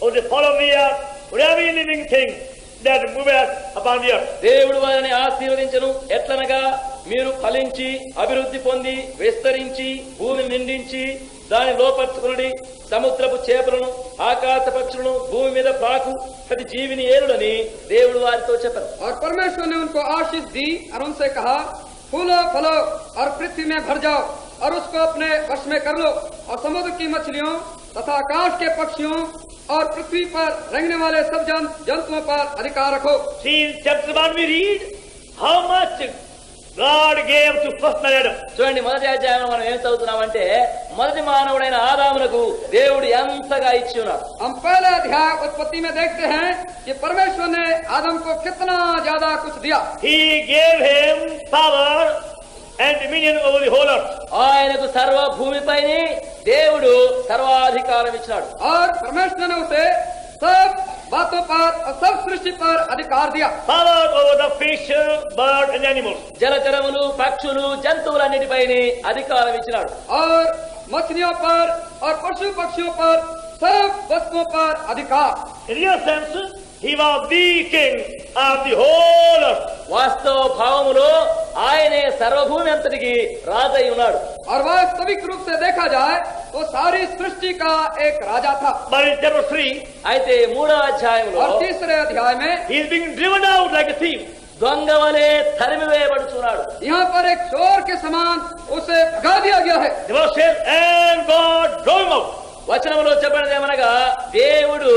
over the fowl of the air, over every living thing that moveth upon the earth.
దేవుడు వారిని ఆశీర్వదించెను. ఎట్లనగా మీరు ఫలించి అభివృద్ధి పొంది విస్తరించి భూమిని నిండించి దాని లోపర్చుకుని సముద్రపు చేపలను ఆకాశ పక్షులను భూమి మీద ప్రాకు ప్రతి జీవిని ఏలుడని దేవుడు వారితో చెప్పారు.
और परमेश्वर ने उनको आशीष दी और उनसे कहा, फूलो फलो और पृथ्वी में भर जाओ और उसको अपने वश में कर लो, और समुद्र की मछलियों तथा आकाश के पक्षियों और पृथ्वी पर रेंगने वाले सब जंतुओं पर अधिकार रखो।
See in chapter 1 we read how much God gave to first man Adam.
చూడండి, మొదటి అధ్యాయంలో మనం ఏం చదువుతున్నామంటే మొదటి మానవుడైన ఆదామునకు దేవుడు ఎంతగా ఇచ్చి ఉన్నాడు.
हम पहले अध्याय उत्पत्ति में देखते हैं कि परमेश्वर ने आदम को कितना ज्यादा कुछ दिया।
He gave him power and dominion over the whole earth.
ఆయనకు సర్వ భూమిపైని దేవుడు సర్వాధికారం ఇచ్చినాడు.
और परमेश्वर ने उसे सब बातों पर और सब सृष्टि पर अधिकार दिया।
Power over the fish, bird and animals.
జలచరములు పక్షులు జంతువులన్నిటిపైని అధికారం ఇచ్చినాడు.
और मछलियों पर और पशु पक्षियों पर सब वस्तुओं पर अधिकार।
In real sense, he was the king of the whole earth.
వాస్తవ భావములో ఆయనే సర్వభూమి అంతటికి రాజై ఉన్నాడు.
और वास्तविक रूप से देखा जाए तो सारी सृष्टि का एक राजा था।
But in chapter 3,
అయితే 3వ అధ్యాయంలో
और
3रे अध्याय में
he is being driven out like a thief.
దొంగ వలె తరిమివేయబడుచున్నాడు.
यहाँ पर एक चोर के समान उसे भगा दिया गया है।
The verse says, and God drove him out.
వచనంలో చెప్పినదేమనగా దేవుడు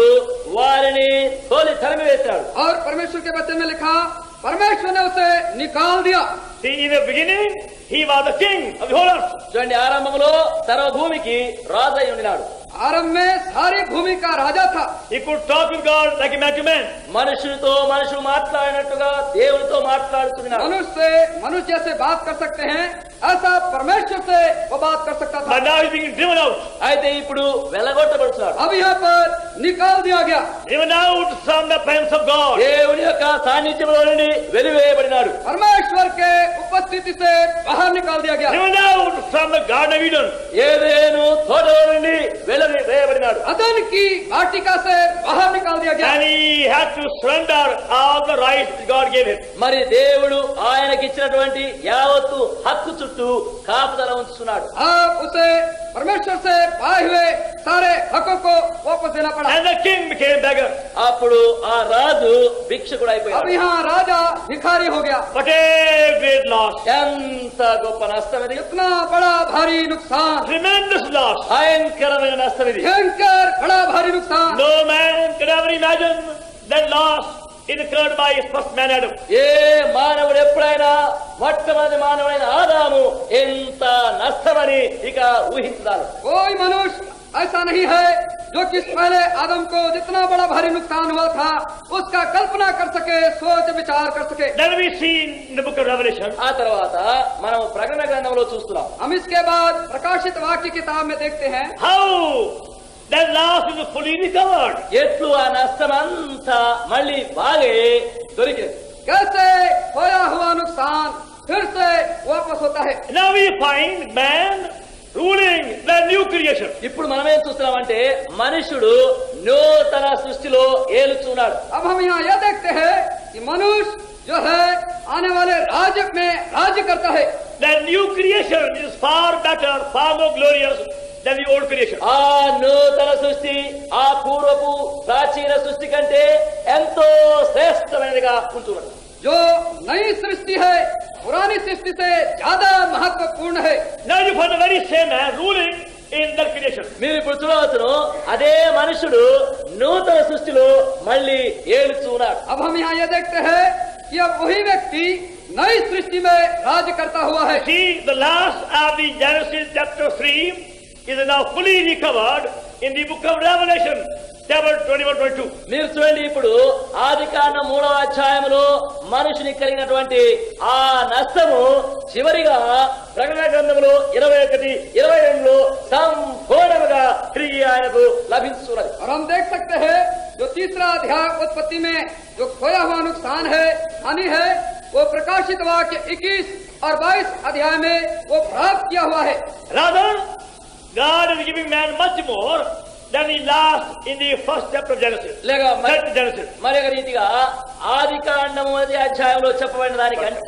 వారిని తోలి తరిమివేశాడు.
और परमेश्वर के वचन में लिखा, परमेश्वर ने उसे निकाल दिया।
See, in the beginning, he was the king of the whole earth.
చూడండి, ఆరంభంలో సర్వభూమికి రాజై ఉండినాడు.
आरंभ में सारी भूमि का राजा था।
He could talk with God like a man to man.
మనుషులతో మనుషులు మాట్లాడినట్టుగా దేవునితో మాట్లాడుతున్నాడు.
मनुष्य से मनुष्य जैसे बात कर सकते हैं, ऐसा परमेश्वर से वो बात कर सकता था।
But now he's being driven out.
అయితే ఇప్పుడు వెలగొట్టబడుతున్నాడు.
अब यहाँ पर निकाल दिया गया।
Driven out from the presence of God.
దేవుని యొక్క సాన్నిధ్యంలో నుండి వెలివేయబడినాడు.
परमेश्वर के उपस्थिति से बाहर निकाल दिया गया।
Driven out from the Garden of Eden.
Eden తోటలో నుండి వెలివేయబడినాడు.
अदन की वाटिका से बाहर निकाल दिया गया।
And he had to surrender all the rights God gave him.
మరి దేవుడు ఆయనకి ఇచ్చినటువంటి యావత్తు హక్కు చుట్టూ కాపుదల ఉంచుతున్నాడు.
आप उसे परमेश्वर से पाए हुए सारे हकों को वापस देना पड़ा।
And the king became beggar.
అప్పుడు ఆ రాజు భిక్షకుడు
अब
అయిపోయాడు.
यहाँ राजा भिखारी हो गया।
What a great loss.
ఎంత గొప్ప నష్టం ఇది.
इतना बड़ा भारी नुकसान,
Tremendous loss.
భయంకరమైన నష్టం ఇది.
भयंकर बड़ा भारी नुकसान।
No man could ever imagine that loss incurred by his first man Adam.
ఏ మానవుడు ఎప్పుడైనా మొట్టమొదటి మానవుడైన ఆదాము ఎంత నష్టమని ఇక ఊహించాలి.
कोई मनुष्य ऐसा नहीं है जो कि पहले आदम को जितना बड़ा भारी नुकसान हुआ था उसका कल्पना कर सके, सोच विचार कर सके।
Then we see in the book of Revelation
ఆ తర్వాత మనం ప్రకటన గ్రంథంలో చూస్తున్నాం.
हम इसके बाद प्रकाशित वाक्य किताब में देखते हैं
how that loss is fully recovered.
ఎట్లు ఆ నష్టం అంతా మళ్ళీ బాగే దొరికింది.
कैसे खोया हुआ नुकसान फिर से वापस होता है।
Now we find man ruling the new creation.
ఇప్పుడు మనం ఏం చూస్తున్నామంటే మనుషుడు నూతన సృష్టిలో ఏలుచున్నాడు.
अब हम यहाँ यह देखते हैं कि मनुष्य जो है आने वाले राज्य में राज्य करता है।
The new creation is far better, far more glorious than the old creation.
ఆ నూతన సృష్టి ఆ పూర్వపు ప్రాచీన సృష్టి కంటే ఎంతో శ్రేష్టమైనదిగా ఉంటున్నది.
जो नई सृष्टि है पुरानी सृष्टि से ज्यादा महत्वपूर्ण है।
Now you find the very same man ruling in that creation.
మీరు ఇప్పుడు చూడవచ్చును అదే మనుషుడు నూతన సృష్టిలో మళ్ళీ ఏలుచున్నాడు.
अब हम यहाँ यह देखते हैं कि अब वही व्यक्ति नई सृष्टि में राज्य करता हुआ है।
See, the last of the Genesis chapter 3 is now fully recovered in the book of Revelation, chapter 21-22.
మీరు చూడండి ఇప్పుడు ఆదికాండం 3వ అధ్యాయంలో మనుషుని కలిగినటువంటి ఆ నష్టము చివరిగా ప్రకటన గ్రంథంలో 21-22లో సంపూర్ణంగా తిరిగి ఆయనకు లభించున్నది.
और हम देख सकते हैं जो तीसरा अध्याय उत्पत्ति में जो खोया हुआ नुकसान है, हानि है, वो प्रकाशित वाक्य 21 और 22 अध्याय में वो प्राप्त किया हुआ है।
Rather, God is giving man much more than he lost in the first chapter of Genesis.
లేక
Third Genesis.
మరొక రీతిగా ఆదికాండం 1వ అధ్యాయంలో చెప్పబడిన దానికంటే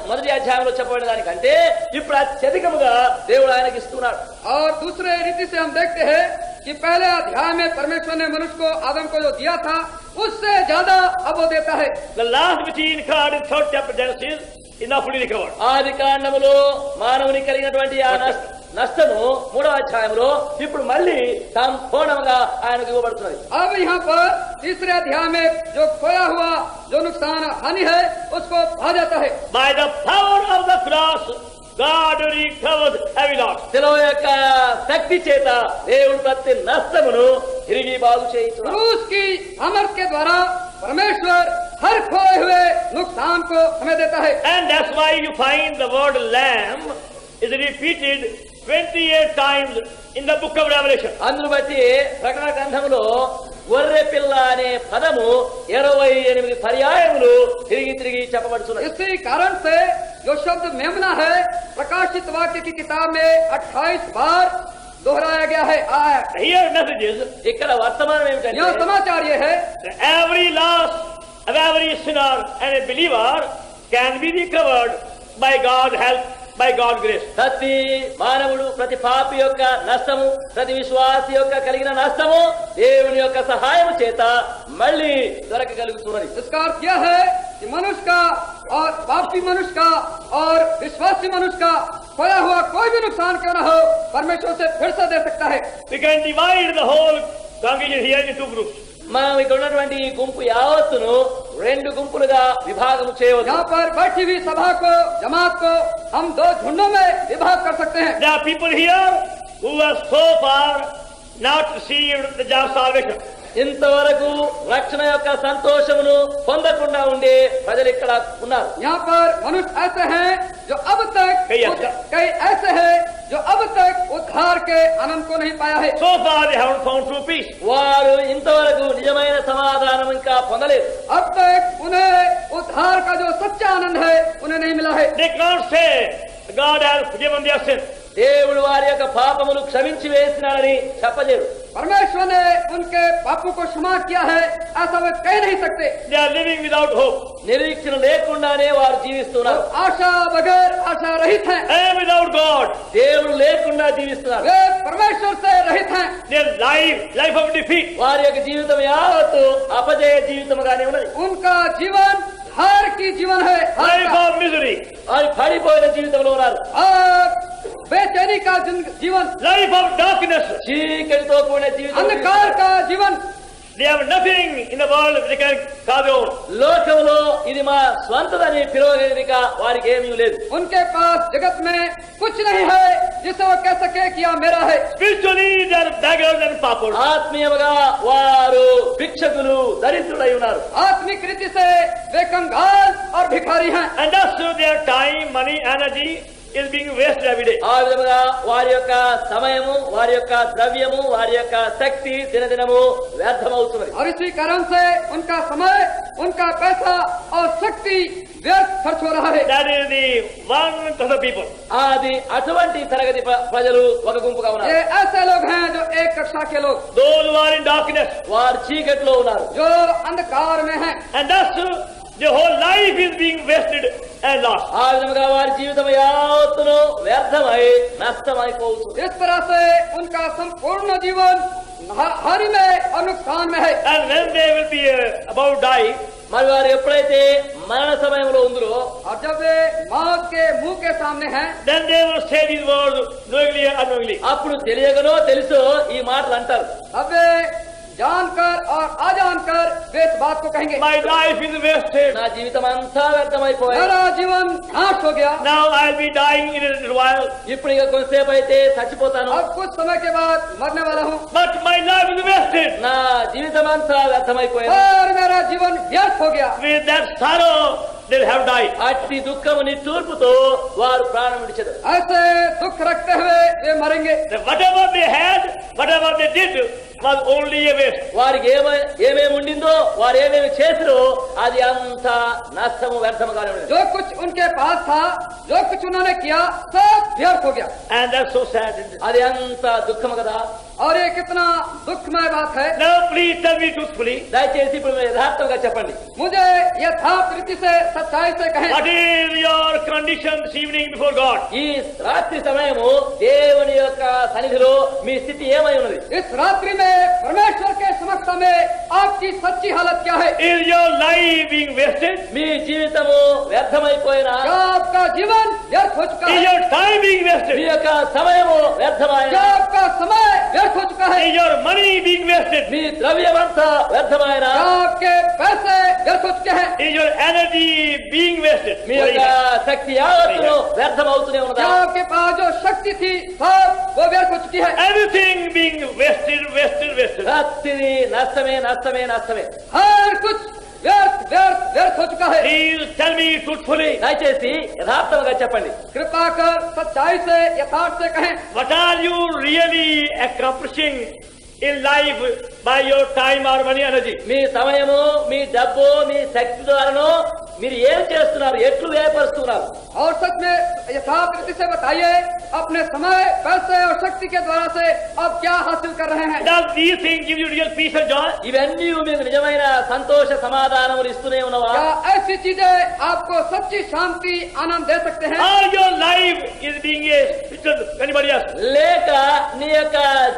మొదటి అధ్యాయంలో చెప్పబడిన దానికంటే ఇప్పుడు అత్యధికముగా దేవుడు ఆయనకి ఇస్తున్నాడు.
और दूसरे रीति से हम देखते हैं कि पहले अध्याय में परमेश्वर ने मनुष्य को आदम को जो दिया था उससे ज्यादा अब वो देता है।
The last which he incurred in third chapter of Genesis is now fully recovered.
ఆదికాండములో మానవుని కలిగినటువంటి ఆ నష్టము 3వ అధ్యాయంలో ఇప్పుడు మళ్ళీ సంపూర్ణంగా ఆయనకు ఇవ్వబడుతున్నది.
अब यहाँ पर तीसरे अध्याय में जो खोया हुआ जो नुकसान हानि है उसको भा जाता है।
By the power of the cross, God recovers every loss.
శిలువ యొక్క శక్తి చేత దేవుడు ప్రతి నష్టమును తిరిగి బాగు చేయుచున్నాడు.
क्रूस की सामर्थ के द्वारा परमेश्वर हर खोए हुए नुकसान को हमें देता है।
And that's why you find the word lamb is repeated 28 times in the book of Revelation.
అందును బట్టి ప్రకటన గ్రంథంలో గొర్రె పిల్ల అనే పదము 28 పర్యాయములు తిరిగి తిరిగి చెప్పబడుతున్నది.
इसी कारण से जो शब्द मेमना है प्रकाशित वाक्य की किताब में 28 बार दोहराया गया है।
Here message is
ఇక్కడ వర్తమానం
यह
ఏమిటంటే
समाचार ये है
that every loss of every sinner and a believer can be recovered by God's help, by God's grace.
ప్రతి మానవుడు ప్రతి పాపి యొక్క నష్టము ప్రతి విశ్వాసి యొక్క కలిగిన నష్టము దేవుని యొక్క సహాయం చేత మళ్ళీ దొరకగలుగుతున్నది.
इसका अर्थ यह है कि मनुष्य का और पापी मनुष्य का और विश्वासी मनुष्य का खोया हुआ कोई भी नुकसान क्यों न हो परमेश्वर से फिर से दे सकता है।
We can divide the whole congregation here into two groups.
మనం ఇక్కడ ఉన్నటువంటి ఈ గుంపు యావత్తును 2 గుంపులుగా విభాగం చేయవచ్చు.
यहाँ पर बैठी हुई सभा को जमात को हम 2 झुंडों में विभाग कर सकते हैं।
There are people here who have so far not received the joy of salvation.
ఇంతవరకు రక్షణ యొక్క సంతోషమును పొందకుండా ఉండే ప్రజలు ఇక్కడ ఉన్నారు.
यहाँ पर मनुष्य ऐसे हैं जो अब तक कई ऐसे हैं जो अब तक उद्धार के आनंद को नहीं पाया है.
So far they haven't found true peace.
వారు ఇంతవరకు నిజమైన సమాధానం ఇంకా పొందలేదు.
अब तक उन्हें उद्धार का जो सच्चा आनंद है उन्हें नहीं मिला है.
They can't say God has forgiven their sins.
దేవుడు వారి యొక్క పాపములు క్షమించి వేసినాడని చెప్పలేరు.
परमेश्वर ने उनके पापों को क्षमा किया है ऐसा वे कह नहीं सकते.
They are living without hope.
నిరీక్షణ లేకుండానే వారు జీవిస్తున్నారు.
आशा बगैर आशा रहित हैं.
And without God.
దేవుడు లేకుండా జీవిస్తున్నారు.
वे परमेश्वर से रहित हैं.
Their life of defeat.
వారి యొక్క జీవితం యావత్తు అపజయ జీవితముగానే ఉన్నది.
उनका जीवन हार की जीवन है.
Life of misery.
వారు పడిపోయిన జీవితంలో ఉన్నారు.
और बेचैनी का जीवन,
Life of darkness.
చీకటితో కూడిన జీవితం,
अंधकार का जीवन.
They have nothing in the world they can call their own.
లోకంలో ఇది మా స్వంతదని పిలవగలిగిక వారికి ఏమీ లేదు.
उनके पास जगत में कुछ नहीं है जिसे वो कह सके कि यह मेरा है.
Spiritually they are beggars and paupers.
ఆత్మీయముగా వారు భిక్షకులు, దరిద్రులై ఉన్నారు.
आत्मिक रीति से वे कंगाल और भिखारी हैं.
And thus their time, money, energy is being wasted every day.
ఆ విధముగా వారి యొక్క సమయము, వారి యొక్క ద్రవ్యము, వారి యొక్క శక్తి దినదినము వ్యర్థమవుతున్నది.
और इसी कारण से उनका समय, उनका पैसा और शक्ति व्यर्थ खर्च हो रहा है.
That is the one of the people.
అది అటువంటి తరగతి ప్రజలు ఒక గుంపుగా
ये
ఉన్నారు.
ऐसे लोग हैं जो एक कक्षा के लोग,
Those who are in darkness.
వారు చీకట్లో ఉన్నారు.
जो अंधकार में हैं.
And thus the whole life is being wasted and lost.
ఆ విధముగా వారి జీవితం యావత్తును వ్యర్థమై నష్టమైపోతుంది.
इस तरह से उनका संपूर्ण जीवन हानि में और नुकसान में है.
And when they will be about to die,
మరి వారు ఎప్పుడైతే మరణ సమయంలో ఉందరో,
और जब वे मौत के मुंह के सामने हैं,
then they will say these words knowingly and unknowingly.
అప్పుడు తెలియకనో తెలుసో ఈ మాటలు అంటారు.
अब वे जानकर और अजानकर वे इस बात को कहेंगे,
My life is wasted.
నా జీవితం అంతా వ్యర్థమైపోయింది.
मेरा जीवन नाश हो गया.
Now I'll be dying in a little while.
ఇప్పుడు ఇక కొంతసేపు అయితే చచ్చిపోతాను.
अब कुछ समय के बाद मरने वाला हूँ
But my life is wasted.
నా జీవితం అంతా వ్యర్థమైపోయింది.
और मेरा जीवन व्यर्थ हो गया.
With that sorrow, they'll have died.
అట్టి దుఃఖము నిట్టూర్పుతో వారు ప్రాణం విడిచెదరు.
ऐसे दुख रखते हुए वे मरेंगे.
That whatever they had, whatever they did, was only a waste.
వారికి ఏమేమి ఉండిందో, వారు ఏమేమి చేసిరో అది అంతా నష్టము వ్యర్థముగానే ఉన్నది.
जो कुछ उनके पास था, जो कुछ उन्होंने किया, सब व्यर्थ हो गया.
And that's so sad. Isn't it?
అది అంత దుఃఖము కదా.
और ये कितना दुखमय बात है.
Now please tell me truthfully,
దయచేసి ఇప్పుడు మీరు యథార్థంగా చెప్పండి.
मुझे यथार्थ रीति से सच्चाई से कहें,
what is your condition this evening before God?
ఈ రాత్రి సమయము దేవుని యొక్క సన్నిధిలో మీ స్థితి ఏమై ఉన్నది?
इस रात्रि में परमेश्वर के समक्ष में आपकी सच्ची हालत क्या है?
Is your life being wasted?
మీ జీవితము వ్యర్థమైపోయినా?
क्या आपका जीवन व्यर्थ हो चुका
Is
है?
your time being
me
wasted?
యొక్క సమయము వ్యర్థమైన?
क्या आपका समय व्यर्थ हो चुका है?
Is your money being wasted?
మీ ద్రవ్యమంతా వ్యర్థమైన?
क्या आपके पैसे व्यर्थ हो चुके हैं?
Is your energy being wasted?
మీ యొక్క శక్తి యావత్తును వ్యర్థమవుతూనే
क्या
ఉన్నదా?
आपके पास जो शक्ति थी सब वो व्यर्थ हो चुकी है?
Everything being wasted, wasted, wasted.
ప్రతిదీ నష్టమే, నష్టమే, నష్టమే.
हर कुछ व्यर्थ व्यर्थ व्यर्थ हो चुका है.
Please tell me truthfully,
దయచేసి యథార్థంగా చెప్పండి.
कृपा कर सच्चाई से यथार्थ से कहें,
what are you really accomplishing in life by your time or money energy?
మీ సమయము, మీ డబ్బు, మీ శక్తి ద్వారాను మీరు ఏం చేస్తున్నారు, ఎట్లు వేపరుస్తున్నారు?
और सच में यथार्थ रीति से बताइए, अपने समय, पैसे और शक्ति के द्वारा से आप क्या हासिल कर रहे हैं?
Does these things give you real peace and joy?
ఇవన్నీ మీకు నిజమైన సంతోష సమాధానములు ఇస్తూనే ఉన్నవా?
क्या ऐसी चीजें आपको सच्ची शांति आनंद दे सकते हैं?
Or your life is being a spiritual anybody else?
లేక నీ యొక్క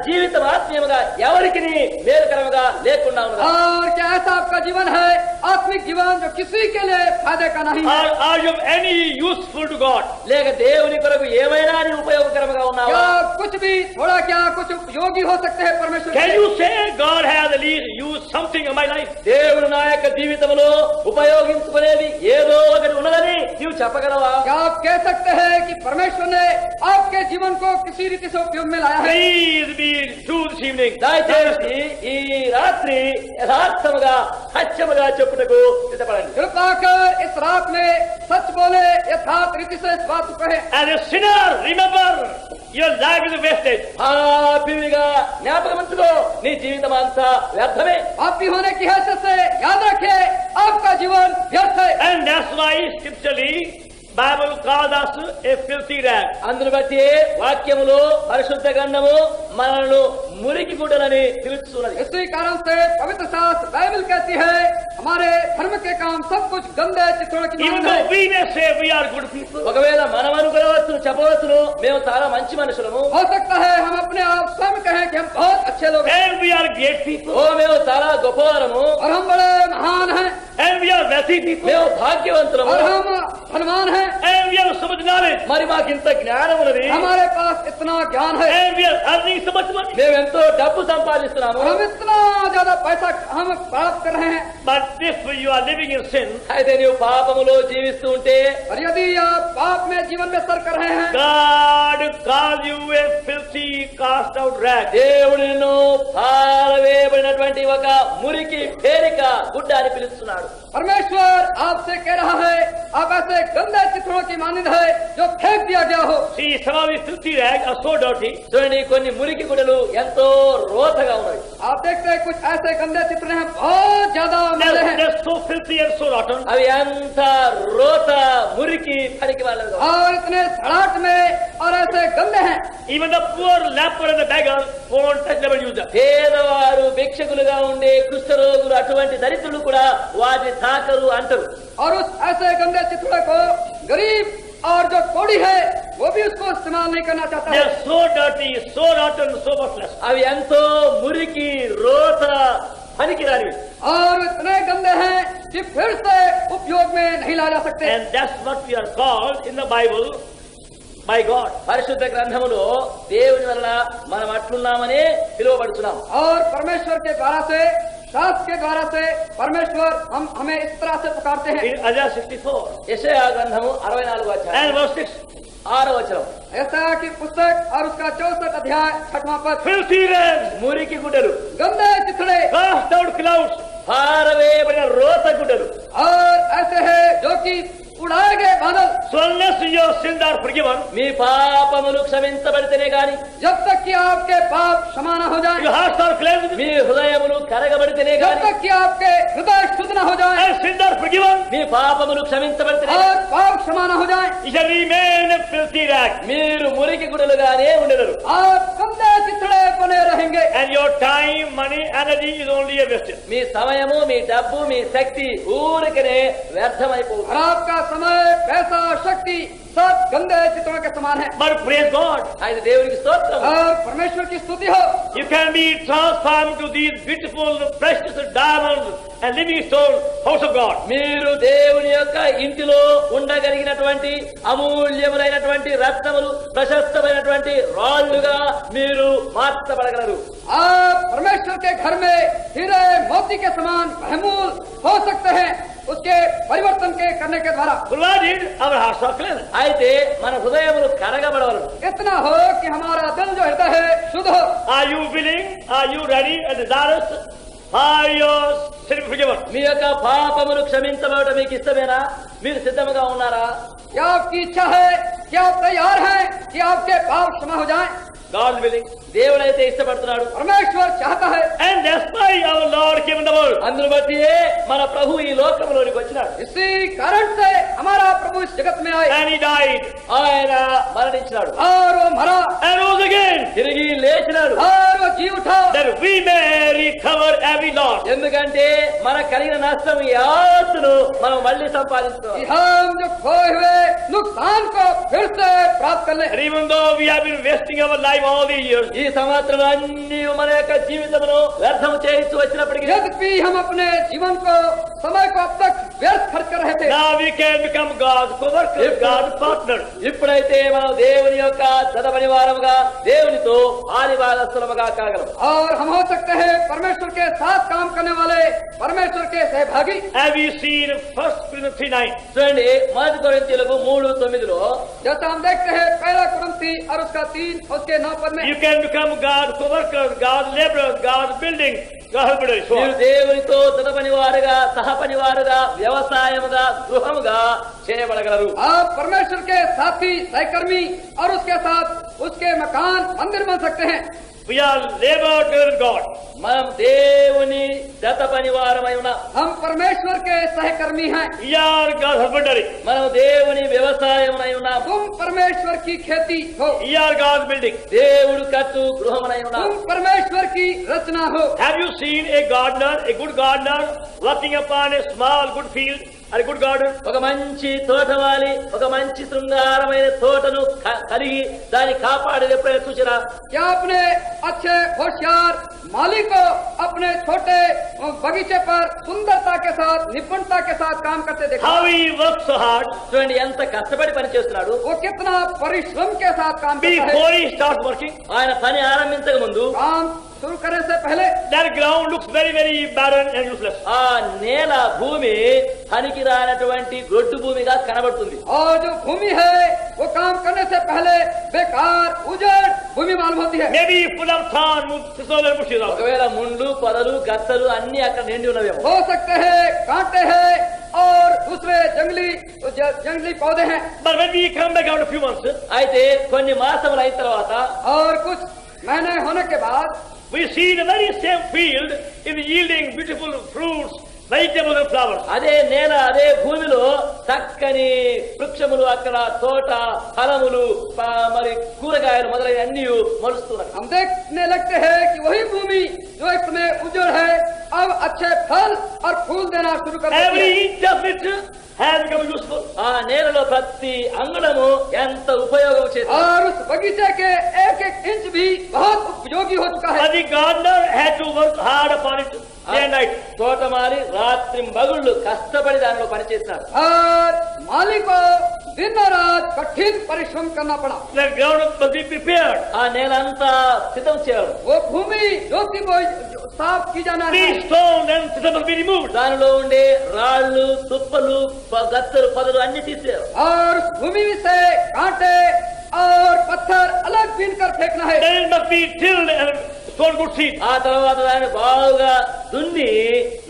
జీవితం ఆత్మీయముగా ఎవరికి మేలుకరముగా లేకుండా ఉన్నదా?
और क्या ऐसा आपका जीवन है आत्मिक सांसारिक जीवन जो किसी के लिए फायदे का नहीं है।
Or are you any useful to God?
లేక దేవుని కొరకు ఏమైనా నీ ఉపయోగకరంగా ఉన్నావా?
क्या कुछ भी थोड़ा क्या कुछ उपयोगी हो सकते हैं परमेश्वर
Can
के?
you say God has at least used something in my life?
దేవుడు నా యొక్క జీవితంలో ఉపయోగించుకునేది ఏదో ఒకటి ఉన్నదని నీవు చెప్పగలవా?
क्या आप कह सकते हैं कि परमेश्वर ने आपके जीवन को किसी रीति से उपयोग में लाया है?
Please be true this evening.
దయచేసి ఈ రాత్రి యథార్థముగా సత్యముగా చెప్పుటకు సిద్ధపడండి.
कृपा कर इस रात में सच बोले, यथार्थ रीति से इस बात को कहे।
As a sinner, remember your life is a wastage.
పాపివిగా జ్ఞాపకం ఉంచుకో, నీ జీవితం అంతా వ్యర్థమే.
पापी होने की हैसियत से याद रखे आपका जीवन व्यर्थ है।
And that's why scripturally Bible calls us a filthy rag.
అందును బట్టి వాక్యములో పరిశుద్ధ గ్రంథము మనల్ని మురికి గుడ్డలని పిలుస్తున్నది.
इसी कारण से पवित्र शास्त्र बाइबल कहती है हमारे धर्म के काम सब कुछ गंदे चित्रों की
Even
मांग
though
है।
we may say we are good people,
ఒకవేళ మనం అనుకునవచ్చును, చెప్పవచ్చును మేము చాలా మంచి మనుషులము,
हो सकता है हम अपने आप स्वयं कहें कि हम बहुत अच्छे लोग हैं
and we are great people,
ఓ మేము చాలా గొప్పవారము,
और हम बड़े महान हैं
and we are wealthy people,
మేము భాగ్యవంతులము,
और हम धनवान हैं,
and we have so much knowledge,
మరి మాకింత జ్ఞానం ఉన్నది,
हमारे पास इतना ज्ञान है,
and we are earning so much money.
మేము ఎంతో డబ్బు సంపాదిస్తున్నాము.
और हम इतना ज्यादा पैसा हम प्राप्त कर रहे हैं।
But if you are living in sin,
అయితే నీవు పాపములో జీవిస్తూ ఉంటే
और यदि आप पाप में जीवन में सर कर रहे हैं,
God calls you a filthy, cast out rag.
దేవుడు నిన్ను పారవేయబడినటువంటి ఒక మురికి పేరిక గుడ్డ అని పిలుస్తున్నాడు.
परमेश्वर आपसे कह रहा है आप ऐसे गंदे चित्रों की मानंद है जो फेंक दिया गया हो।
See, some of these filthy rags are so dirty.
చూడండి, కొన్ని మురికి గుడ్డలు ఎంతో రోతగా ఉన్నాయి.
आप देखते हैं कुछ ऐसे गंदे चित्र हैं बहुत ज्यादा मैले हैं
They're so filthy and so rotten.
అవి ఎంత రోత మురికి పనికి వాళ్ళగా ఉన్నాయి.
और इतने सड़ाट में और ऐसे गंदे हैं।
Even the poor leper and the beggar won't touch them and use them.
పేదవారు భిక్షకులుగా ఉండే కుష్ఠరోగులు అటువంటి దరిద్రులు కూడా వాటిని తాకరు అంటారు.
और उस ऐसे गंदे चित्रों को गरीब और जो कोड़ी है वो भी उसको इस्तेमाल नहीं करना चाहता है।
They're so dirty, so rotten, so worthless.
అవి ఎంతో మురికి రోత పనికిరానివి.
और इतने गंदे हैं कि फिर से उपयोग में नहीं ला जा सकते।
And that's what we are called in the Bible by God.
పరిశుద్ధ గ్రంథములో దేవుని వలన మనం అట్లున్నామని పిలువబడుతున్నాం.
और परमेश्वर के द्वारा से शास्त्र के द्वारा से परमेश्वर हमें इस तरह से पुकारते हैं।
In Isaiah 64
యెషయా గ్రంథము 64వ
and
అధ్యాయం
verse 6.
6వ వచనం.
ऐसा की पुस्तक और उसका 64 अध्याय 6वां पद।
Filthy rags,
మురికి గుడ్డలు,
गंदे चिथड़े
cast out clouds,
పారవేయబడిన రోత గుడ్డలు,
और ऐसे है जो कि उड़ाए गए बादल।
so unless your sins are forgiven,
మీ పాపములు క్షమించబడితేనే గాని,
जब तक कि आपके पाप क्षमा न हो जाए,
your hearts are cleansed,
మీ హృదయములు కరగబడితేనే
जब
గాని,
तक कि आपके हृदय शुद्ध न हो जाए
and sins are forgiven,
మీ పాపములు క్షమించబడితేనే
और पाप क्षमा न हो जाए,
you shall remain a filthy rag.
మీరు మురికి గుడ్డలుగానే ఉండరు.
आप गंदे चिथड़े बने रहेंगे।
And your time, money, energy is only a wastage.
మీ సమయము, మీ డబ్బు, మీ శక్తి ఊరికనే వ్యర్థమైపోతుంది.
और आपका समय, पैसा, शक्ति सब गंदे चित्रों के समान है।
But praise God,
ఆయన దేవునికి స్తోత్రం.
और परमेश्वर की स्तुति हो,
you can be transformed to these beautiful, precious diamonds and living stone house of God.
మీరు దేవుని యొక్క ఇంటిలో ఉండగలిగినటువంటి అమూల్యములైనటువంటి రత్నములు, ప్రశస్తమైనటువంటి రాళ్లుగా మీరు మార్చబడగలరు.
आप परमेश्वर के घर में हीरे मोती के समान महमूल हो सकते हैं उसके परिवर्तन के करने के द्वारा।
Provided our hearts are cleansed.
అయితే మన హృదయములు కరగబడవలను.
इतना हो कि हमारा दिल जो हृदय है शुद्ध हो।
Are you willing? Are you ready and desirous for your sin forgiven?
మీ యొక్క పాపములు క్షమించబడటం మీకు ఇష్టమేనా? మీరు సిద్ధముగా ఉన్నారా?
क्या आपकी इच्छा है? क्या आप तैयार हैं कि आपके पाप क्षमा हो जाएं?
God is willing.
దేవుడైతే ఇష్టపడుతున్నాడు.
परमेश्वर चाहता है।
And that's why our Lord came in the world.
అందును బట్టి మన ప్రభు ఈ లోకంలోనికి వచ్చినాడు.
इसी कारण से हमारा प्रभु इस जगत में आए
And he died
ఆయన మరణించినాడు,
और वो मरा
and rose again,
తిరిగి లేచినాడు.
और वो जी उठा
that we may recover every loss.
ఎందుకంటే మన కలిగిన నష్టం యావత్తును మనం మళ్ళీ సంపాదించుకోవాలి.
कि हम जो खोए हुए नुकसान को फिर से प्राप्त कर ले।
And even though we have been wasting our life all these years,
ఈ సంవత్సరం అన్ని మన యొక్క జీవితమును వ్యర్థం చేయిస్తూ వచ్చినప్పటికీ
यद्यपि हम अपने जीवन को समय को अब तक थे।
Now we can become God's co-workers, God's partners.
ఇప్పుడైతే మనం దేవుని యొక్క జతపని వారముగా దేవునితో ఆదివాదస్తులముగా కాగలం.
और हम हो सकते हैं परमेश्वर के साथ काम करने वाले परमेश्वर के सहभागी।
As we see in 1 Corinthians 3:9.
చూడండి మొదటి కొరింథీయులకు 3:9
जैसा हम देखते हैं पहला कुरिन्थी और उसका 3 उसके 9 पद में
You can become God's co-workers, God's laborers, God's building, God's helpers. So
మీరు దేవునితో జతపని వారుగా సహపని వారుగా వ్యవసాయముగా గృహముగా చేయబడగలరు.
आप परमेश्वर के साथी सहकर्मी और उसके साथ उसके मकान मंदिर बन सकते हैं।
we are laborers with God.
మనం దేవుని జతపని వారమై ఉన్నాం.
हम परमेश्वर के सहकर्मी हैं।
We are God's husbandry.
మనం దేవుని వ్యవసాయమునై ఉన్నాం.
तुम परमेश्वर की खेती हो।
We are God's building.
దేవుడు కట్టు గృహమునై ఉన్నాం.
तुम परमेश्वर की रचना हो।
Have you seen a gardener, a good gardener, working upon a small good field or a good garden?
ఒక మంచి తోటమాలి ఒక మంచి శృంగారమైన తోటను కలిగి దాన్ని కాపాడేది ఎప్పుడైనా చూసినా?
क्या अपने अच्छे होशियार माली को अपने छोटे बगीचे पर सुंदरता के साथ निपुणता के साथ काम करते देखा?
How he works so hard
చూడండి ఎంత కష్టపడి పని చేస్తున్నాడు.
वो कितना परिश्रम के साथ काम करता है।
before he starts working.
ఆయన పని ఆరంభించక ముందు
काम शुरू करने से पहले
That ground looks very, very barren and useless.
ఆ నేల భూమి పనికి రానటువంటి గొడ్డు భూమిగా కనబడుతుంది.
और जो भूमि है वो काम करने से पहले बेकार उजड़ भूमि मालूम होती है।
Maybe full of thorns, thistles and bushes also.
ఒకవేళ ముండ్లు పొదలు గచ్చలు అన్ని అక్కడ నిండి ఉన్నవేమో.
हो सकते हैं कांटे हैं और दूसरे जंगली पौधे हैं।
But when we come back after a few months,
అయితే కొన్ని మాసములు అయిన తర్వాత
और कुछ महीने होने के बाद
we see the very same field is yielding beautiful fruits, vegetables and flowers.
అదే నేల అదే భూమిలో చక్కని వృక్షములు అక్కడ తోట ఫలములు మరి కూరగాయలు మొదలైన అన్ని మొలుస్తున్నాయి.
हम देखने लगते हैं कि वही भूमि जो एक समय उजड़ है अब अच्छे फल और फूल देना शुरू कर देती
Every
है।
inch of it has become useful.
ఆ నేలలో ప్రతి అంగుళము ఎంత ఉపయోగం చేస్తుంది.
और उस बगीचे के एक एक इंच भी बहुत उपयोगी हो चुका है।
But the gardener had to work hard upon it day and night.
తోటమాలి రాత్రి మగుళ్ళు కష్టపడి దానిలో పనిచేసినారు.
और माली को दिन और रात कठिन परिश्रम करना पड़ा।
The ground must be prepared.
ఆ నేల అంతా సిద్ధం చేయాలి.
वो भूमि जो थी वो साफ की जाना है।
These stones and thistles must be removed.
దానిలో ఉండే రాళ్ళు తుప్పలు గచ్చలు పొదలు అన్ని తీసేయాలి.
और उस भूमि से कांटे और पत्थर अलग बीन कर फेंकना है।
Then it must be tilled and sown good seed.
ఆ తర్వాత దాన్ని బాగా దున్ని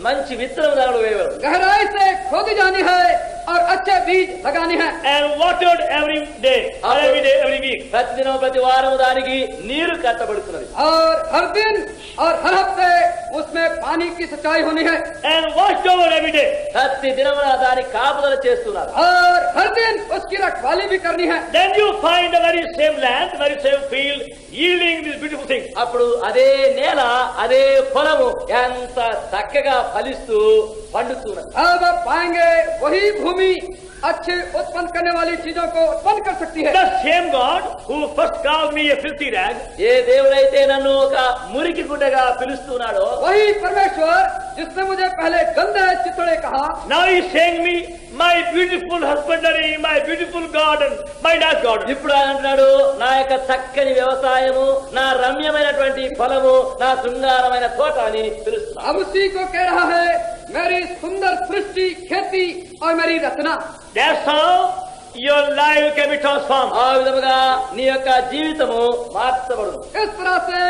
మంచి విత్తనం దానిలో వేయాలి.
गहराई से खोदी जानी है और अच्छे बीज लगानी है।
And watered every day, or every week.
ప్రతిదినం ప్రతి వారం దానికి నీరు కట్టబడుతున్నది.
और हर दिन और हर हफ्ते उसमें पानी की सिंचाई होनी है।
And washed over every day.
ప్రతి దినమున దాని కాపుదల చేస్తున్నారు.
और हर दिन उसकी रखवाली भी करनी है।
Then you find the very same land, the very same field, yielding these beautiful things.
అప్పుడు అదే నేల అదే పొలము ఎంత చక్కగా ఫలిస్తూ పండుతున్నది.
अब आप पाएंगे वही भूमि अच्छे उत्पन्न करने वाली चीजों को उत्पन्न कर सकती है।
The same God who first called me a filthy rag,
ఏ దేవుడైతే నన్ను ఒక మురికి గుడ్డగా పిలుస్తున్నాడో
वही परमेश्वर जिसने मुझे पहले गंदे चितड़े कहा,
now he is saying me, my beautiful husbandry, my beautiful garden, my nice garden.
ఇప్పుడు ఆయన అంటున్నాడు నా యొక్క చక్కని వ్యవసాయము నా రమ్యమైనటువంటి ఫలము నా శృంగారమైన తోట అని పిలుస్తున్నాడు.
अब उसी को कह रहा है मेरी सुंदर सृष्टि खेती और मेरी रचना।
That's how your life can be transformed.
ఆ విధముగా నీ యొక్క జీవితము మార్చబడును.
इस तरह से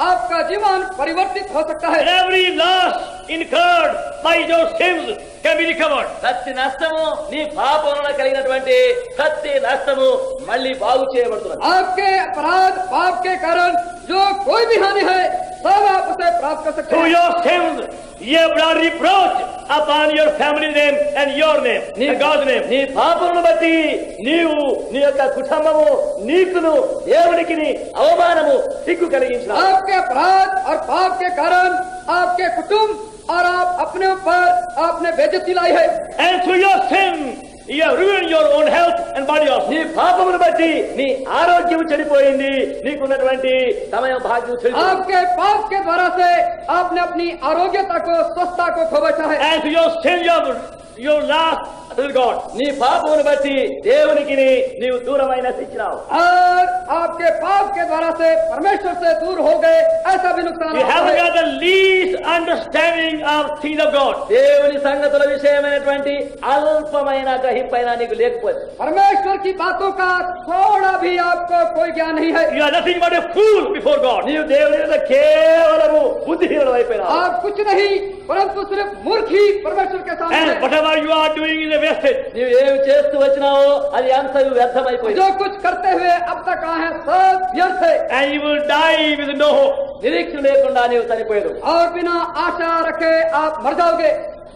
आपका जीवन परिवर्तित हो सकता
And
है।
every loss incurred by your sins can be recovered.
ప్రతి నష్టము నీ పాపమున కలిగినటువంటి ప్రతి నష్టము మళ్ళీ బాగు చేయబడుతున్నది.
आपके अपराध पाप के कारण जो कोई भी हानि है सब आप उसे प्राप्त कर सकते
Through
हैं।
your sins, you have brought reproach upon your family name and your name, and God's name.
నీ పాపమును బట్టి నీవు నీ యొక్క కుటుంబము నీకును దేవునికి అవమానము సిగ్గు కలిగించిన
आपके अपराध और पाप के कारण आपके कुटुंब और आप अपने ऊपर आपने बेइज्जती लाई है।
And through your sin, you have ruined your own health and body also.
నీ పాపమును బట్టి నీ ఆరోగ్యం చెడిపోయింది నీకున్నటువంటి సమయం భాగ్యం చెడిపోయింది.
आपके पाप के द्वारा से आपने अपनी आरोग्यता को स्वस्थता को खो बैठा है।
And through your sin, you have your lost to God.
నీ పాపమును బట్టి దేవునికి నీవు దూరమైన ఇచ్చినావు.
और आपके पाप के द्वारा से परमेश्वर से दूर हो गए, ऐसा भी नुकसान
You
होता
haven't
है।
got the least understanding of things of God.
దేవుని సంగతుల విషయమైనటువంటి అల్పమైన గ్రహింపైన నీకు లేకపోతే
परमेश्वर की बातों का थोड़ा भी आपको कोई ज्ञान नहीं है।
You are nothing but a fool before God.
నీవు దేవుని మీద కేవలము బుద్ధిహీనుడు అయిపోయినావు.
आप कुछ नहीं परंतु सिर्फ मूर्ख ही परमेश्वर के सामने
And
है।
whatever you are doing is wasted.
నీవు ఏమి చేస్తూ వచ్చినావో అది అంతయు వ్యర్థమైపోయింది.
जो कुछ करते हुए अब तक आए हैं सब व्यर्थ है
And you will die with no hope.
నిరీక్షణ లేకుండా నీవు చనిపోయాడు.
और बिना आशा रखे आप मर जाओगे।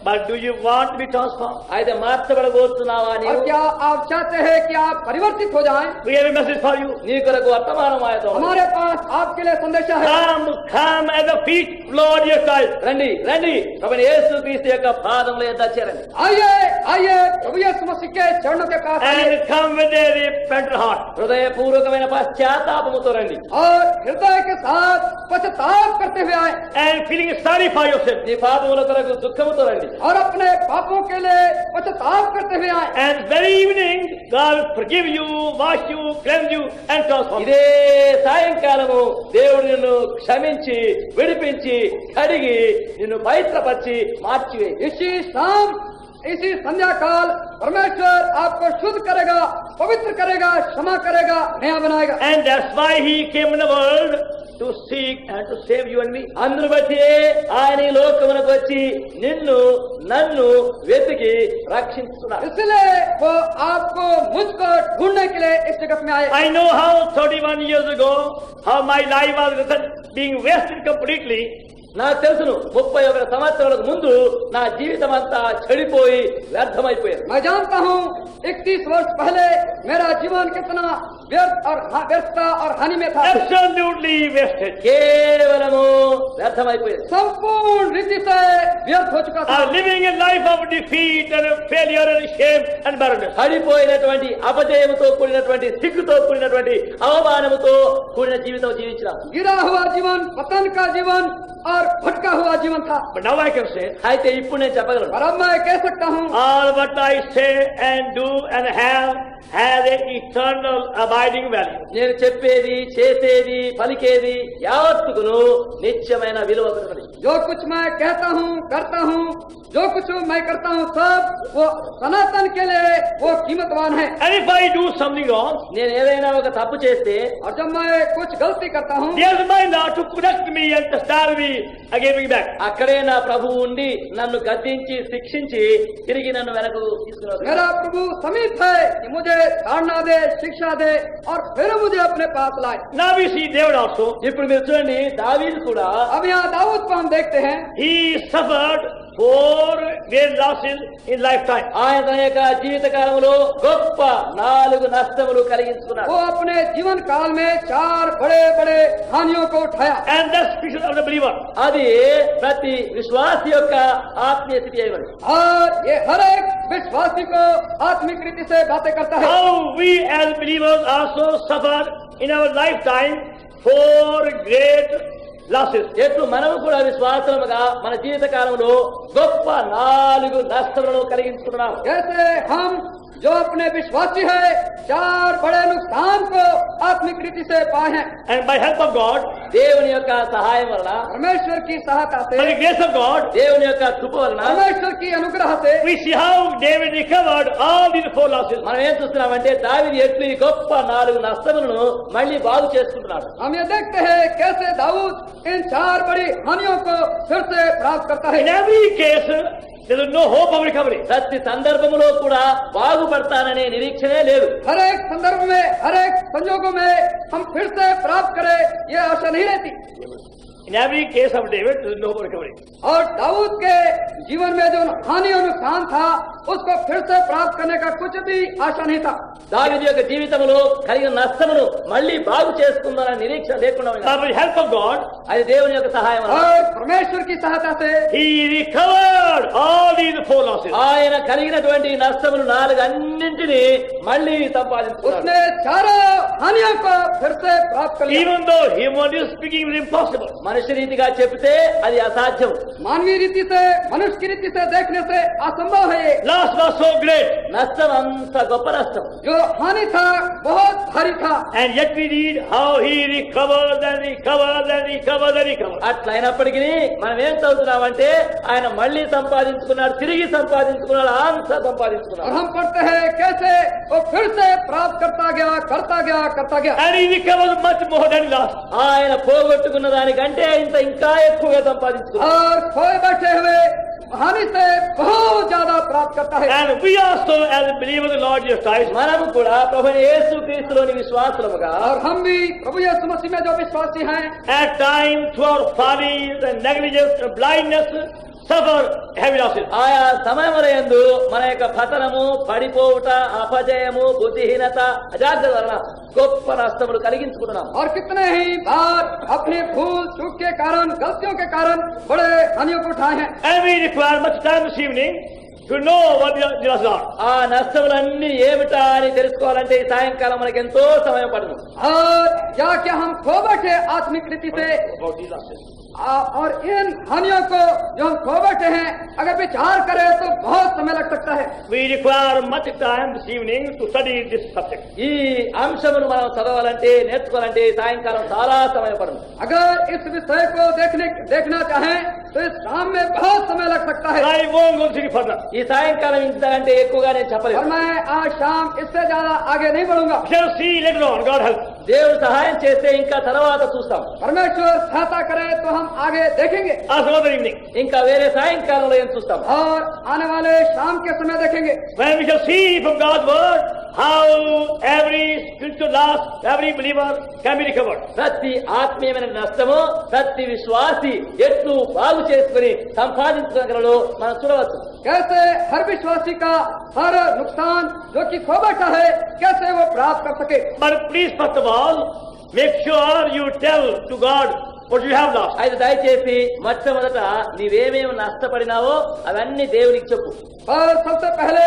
But do you want to be transformed?
అయితే మార్చబడబోతున్నావా
और
నీవు?
क्या आप चाहते हैं कि आप परिवर्तित हो जाएं?
We have a message for you.
నీ కొరకు వర్తమానమాయతో
हमारे पास आपके लिए संदेशा है।
Come at the feet, Lord, your child.
రండి రండి ప్రభువైన యేసుక్రీస్తు యొక్క పాదముల యొద్ద చేరండి.
आइए आइए प्रभु यीशु मसीह के चरणों के पास आइए
And come with a repentant heart.
హృదయపూర్వకమైన పశ్చాత్తాపముతో రండి.
और हृदय के साथ पश्चाताप करते हुए आए
And feeling sorry for yourself.
నీ పాపముల కొరకు దుఃఖముతో రండి.
और अपने पापों के लिए पश्चाताप करते हुए आए।
And very evening, God will forgive you, wash you, cleanse you, and transform you.
ఇదే సాయంకాలము దేవుడు నిన్ను క్షమించి విడిపించి కడిగి నిన్ను పవిత్రపరిచి మార్చివేయి.
इसी शाम इसी संध्या काल परमेश्वर आपको शुद्ध करेगा, पवित्र करेगा, क्षमा करेगा, नया बनाएगा।
And that's why He came in the world to seek and to save you and me.
అందును బట్టి ఆయన ఈ లోకమునకు వచ్చి నిన్ను నన్ను వెతికి రక్షిస్తున్నాడు.
इसलिए वो आपको मुझको ढूंढने के लिए इस जगत में आए।
I know how 31 years ago, how my life was being wasted completely.
నాకు తెలుసును 31 సంవత్సరాలకు ముందు నా జీవితం అంతా చెడిపోయి వ్యర్థమైపోయింది.
मैं जानता हूँ 31 वर्ष पहले मेरा जीवन कितना व्यर्थता और हानि में था।
Absolutely wasted.
కేవలము వ్యర్థమైపోయింది.
संपूर्ण रीति से व्यर्थ हो चुका था।
Living a life of defeat and failure and shame and barrenness.
పడిపోయినటువంటి అపజయముతో కూడినటువంటి సిగ్గుతో కూడినటువంటి అవమానముతో కూడిన జీవితం జీవించిన.
गिरा हुआ जीवन, पतन का जीवन और भटका हुआ जीवन था।
But now I can say,
అయితే ఇప్పుడు నేను చెప్పగలను
और अब मैं कह सकता हूँ
all what I say and do and have has an eternal abiding value.
నేను చెప్పేది చేసేది పలికేది యావత్తుకును నిత్యమైన విలువ కలది.
जो कुछ मैं कहता हूँ करता हूँ, जो कुछ मैं करता हूँ सब वो सनातन के लिए वो कीमतवान है।
And if I do something wrong,
నేను ఏదైనా ఒక తప్పు చేస్తే
और जब मैं कुछ गलती करता हूँ
there's my Lord to correct me and to starve me again me back.
అక్కడే నా ప్రభువు ఉండి నన్ను గద్దించి శిక్షించి తిరిగి నన్ను వెనక్కు తీసుకుని
मेरा प्रभु समीप है कि मुझे ताड़ना दे, शिक्षा दे और फिर मुझे अपने पास लाए।
Now we see David also.
ఇప్పుడు మీరు చూడండి దావీదు కూడా
अब यहाँ दाऊद को हम देखते हैं,
He suffered 4 great losses in lifetime.
ఆయన తన యొక్క జీవిత కాలంలో గొప్ప 4 నష్టములు కలిగించుకున్నాడు.
वो अपने जीवन काल में 4 बड़े बड़े हानियों को उठाया।
And that's species of the believer.
అది ప్రతి విశ్వాసి యొక్క ఆత్మీయ స్థితి అయి ఉన్నది.
और ये हर एक विश्वासी को आत्मिक रीति से बातें करता है।
How we as believers also suffer in our lifetime 4 great losses.
ఎట్లు మనము కూడా విశ్వాసముగా మన జీవిత కాలంలో గొప్ప 4 నష్టములను కలిగించుకున్నాము.
जैसे हम जो अपने विश्वासी है 4 बड़े नुकसान को आत्मिक रीति से पाए हैं।
And by help of God,
దేవుని యొక్క సహాయం వలన
परमेश्वर की सहायता
by the
से,
grace of God,
దేవుని యొక్క కృప వలన
परमेश्वर की अनुग्रह से
we see how David recovered all these 4 losses.
మనం ఏం చూస్తున్నామంటే దావీదు ఎట్లు ఈ గొప్ప 4 నష్టములను మళ్ళీ బాగు చేసుకుంటున్నాడు.
हम ये देखते हैं कैसे दाऊद इन 4 बड़ी हानियों को फिर से प्राप्त करता है।
In every case, there is no hope of recovery.
ప్రతి సందర్భములో కూడా బాగుపడతాననే నిరీక్షణే లేదు.
हर एक संदर्भ में, हर एक संजोगों में हम फिर से प्राप्त करें ये आशा नहीं रहती।
In every case of David, there is no hope of recovery.
और दाऊद के जीवन में जो हानि और नुकसान था उसको फिर से प्राप्त करने का कुछ भी आशा नहीं था।
దావీదు యొక్క జీవితంలో కలిగిన నష్టమును మళ్ళీ బాగు చేసుకుందాననే నిరీక్షణ లేకుండా
But
ఉన్నది.
with the help of God,
అది దేవుని యొక్క సహాయం వలన
और परमेश्वर की सहायता से
he recovered all these 4 losses.
ఆయన కలిగినటువంటి నష్టములు 4 అన్నింటినీ మళ్ళీ సంపాదించుకున్నాడు.
उसने 4 हानियों को फिर से प्राप्त कर लिया।
Even though humanly speaking it was impossible.
మనిషి మనుష్య రీతిగా చెప్తే అది అసాధ్యం.
मानवीय रीति से, मनुष्य की रीति से देखने से असंभव है ये।
Loss was so great,
నష్టం అంత గొప్ప నష్టం.
जो हानि था बहुत भारी था,
and yet we read how he recovered and recovered and recovered and recovered.
అట్లయినప్పటికీ మనం ఏం చదువుతున్నామంటే ఆయన మళ్ళీ సంపాదించుకున్నాడు, తిరిగి సంపాదించుకున్నాడు, అంత
और
సంపాదించుకున్నాడు.
हम पढ़ते हैं कैसे वो फिर से प्राप्त करता गया, करता गया, करता गया।
And he recovered much more than he lost.
ఆయన పోగొట్టుకున్న దానికంటే ఇంత ఇంకా ఎక్కువగా సంపాదించుకున్నాడు.
और खोए बैठे हुए हानि से बहुत ज्यादा प्राप्त करता है।
And we also, as believers in the Lord Jesus Christ,
మనము కూడా ప్రభువైన యేసుక్రీస్తులోని విశ్వాసులముగా
और हम भी प्रभु यीशु मसीह में जो विश्वासी हैं,
at times through our follies and negligence and blindness, suffer heavy losses.
ఆయా సమయములందు మన యొక్క పతనము, పడిపోవుట, అపజయము, బుద్ధిహీనత, అజాగ్రత్త వలన గొప్ప నష్టములు కలిగించుకుంటున్నాం.
और कितने ही बार अपने भूल चूक के कारण, गलतियों के कारण बड़े हानियों को उठाए हैं।
And we require much time this evening to know what the losses are.
ఆ నష్టములన్నీ ఏమిటా అని తెలుసుకోవాలంటే ఈ సాయంకాలం మనకి ఎంతో సమయం పడుతుంది.
और क्या हम खो बैठे आत्मिक रीति से,
About these losses.
और इन हानियों को जो हम खो बैठे हैं अगर विचार करें तो बहुत समय लग सकता है।
We require much time this evening to study this subject.
ఈ అంశమును మనం చదవాలంటే, నేర్చుకోవాలంటే ఈ సాయంకాలం చాలా సమయం పడుతుంది.
अगर इस विषय को देखना चाहें तो इस काम में बहुत समय लग सकता है।
I won't go any further.
ఈ సాయంకాలం ఇంతకంటే ఎక్కువగా నేను
और
చెప్పలేదు.
मैं आज शाम इससे ज्यादा आगे नहीं बढ़ूंगा।
We shall see later on, God help.
దేవుడు సహాయం చేస్తే ఇంకా తర్వాత చూస్తాం.
परमेश्वर सहायता करे तो हम आगे देखेंगे
As another evening,
ఇంకా వేరే సాయంకాలంలో ఏం చూస్తాం.
और आने वाले शाम के समय देखेंगे
when we shall see from God's word how every spiritual loss, every believer can be recovered.
ప్రతి ఆత్మీయమైన నష్టము ప్రతి విశ్వాసి ఎట్లు బాగు చేసుకుని సంపాదించగలడో మనం చూడవచ్చు.
कैसे हर विश्वासी का हर नुकसान जो कि खो बैठा है कैसे वो प्राप्त कर सके।
But please, first of all, make sure you tell to God what you have lost.
అయితే దయచేసి మొట్టమొదట నీవేమేమి నష్టపడినావో అవన్నీ దేవునికి చెప్పు.
और सबसे पहले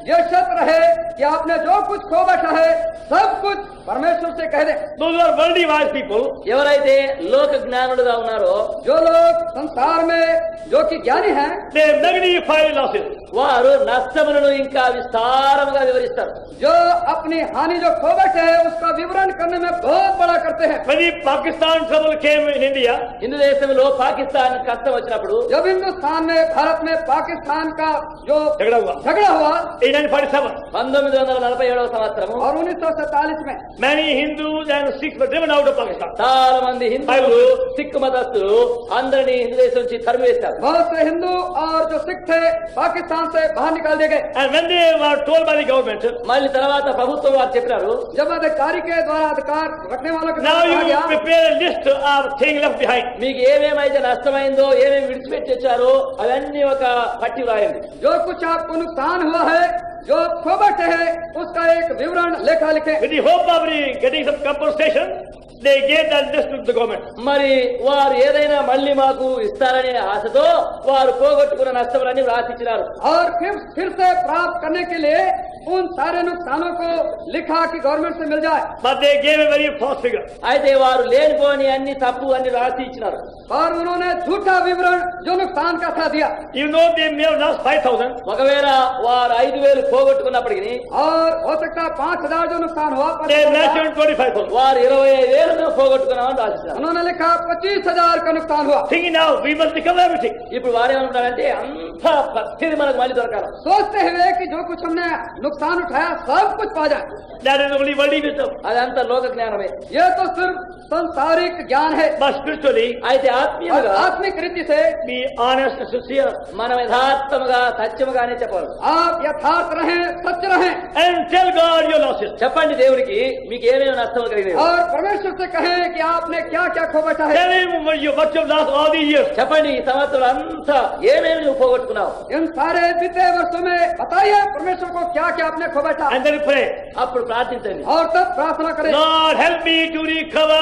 ये शर्त रहे कि आपने जो कुछ खो बैठा है सब कुछ परमेश्वर से कह दे।
Those who are worldly wise people,
ఎవరైతే లోక జ్ఞానులుగా ఉన్నారో
जो लोग संसार में जो कि ज्ञानी हैं
they magnify losses.
వారు నష్టములను ఇంకా విస్తారముగా వివరిస్తారు.
जो अपनी हानि जो खो बैठे हैं उसका विवरण करने में बहुत बड़ा करते हैं।
When the Pakistan trouble came in India,
Hindu దేశంలో పాకిస్తాన్ కష్టం వచ్చినప్పుడు
जब हिंदुस्तान में, भारत में पाकिस्तान का जो
झगड़ा हुआ,
झगड़ा हुआ
1847,
1947వ సంవత్సరము
और 1947 में
many Hindus and Sikhs were driven out of Pakistan.
చాలా మంది హిందువులు, సిక్ మతస్థులు అందరినీ హిందూ దేశం నుంచి తరిమివేశారు.
बहुत से हिंदू और जो सिख थे पाकिस्तान से बाहर निकाल दिए गए।
And when they were told by the government,
మళ్ళీ తర్వాత ప్రభుత్వం వారు చెప్పినారు,
जब अधिकारी के द्वारा अधिकार रखने वालों के
now
द्वारा
you
कहा गया,
prepare a list of things left behind.
మీకు ఏమేమైతే నష్టమైందో, ఏమేమి విడిచిపెట్టి తెచ్చారో అవన్నీ ఒక పట్టి రాయండి.
जो कुछ आपको नुकसान हुआ है, जो खो बैठे हैं उसका एक विवरण लेखा लिखे।
With the hope of getting some compensation, they gave that list to the government.
మరి వారు ఏదైనా మళ్ళీ మాకు ఇస్తారనే ఆశతో వారు పోగొట్టుకున్న నష్టములన్నీ వ్రాసిచ్చినారు.
और फिर से प्राप्त करने के लिए उन सारे नुकसानों को लिखा कि गवर्नमेंट से मिल जाए।
But they gave a very false figure.
అయితే వారు లేనిపోని అన్ని తప్పు అన్ని రాసి ఇచ్చినారు.
और उन्होंने झूठा विवरण जो नुकसान का था दिया।
You know they may have lost 5,000.
ఒకవేళ వారు 5,000 పోగొట్టుకున్నప్పటికీ
और हो सकता है 5,000 जो नुकसान हुआ
They mentioned 25,000.
వారు 25,000 పోగొట్టుకున్నామని రాసిచ్చినారు.
उन्होंने लिखा 25,000 का नुकसान हुआ।
Thinking now we must recover everything.
ఇప్పుడు వారేమనుకుంటారంటే అంతా ప్రతిది మనకు మళ్ళీ దొరకాలి.
सोचते हुए कि जो कुछ हमने नुकसान उठाया सब कुछ पा जाए।
That is only worldly wisdom.
అదంతా లోక జ్ఞానమే.
ये तो सिर्फ संसारिक ज्ञान है।
But spiritually,
అయితే
और
ఆత్మీయంగా
आत्मिक रीति से
be honest and sincere.
మనం యథార్థముగా సత్యముగానే చెప్పాలి.
आप यथार्थ रहें, सत्य रहें
And tell God your losses.
చెప్పండి దేవుడికి మీకు ఏమేమి నష్టం కలిగినాయి.
और परमेश्वर से कहें कि आपने क्या क्या खो बैठा है।
Tell him what you have lost all these years.
చెప్పండి ఈ సంవత్సరం అంతా ఏమేమి నువ్వు పోగొట్టుకున్నావు.
इन सारे बीते वर्षों में बताइए परमेश्वर को क्या क्या आपने खो बैठा।
And then pray.
అప్పుడు ప్రార్థించండి,
और तब प्रार्थना करें,
Lord, help me to recover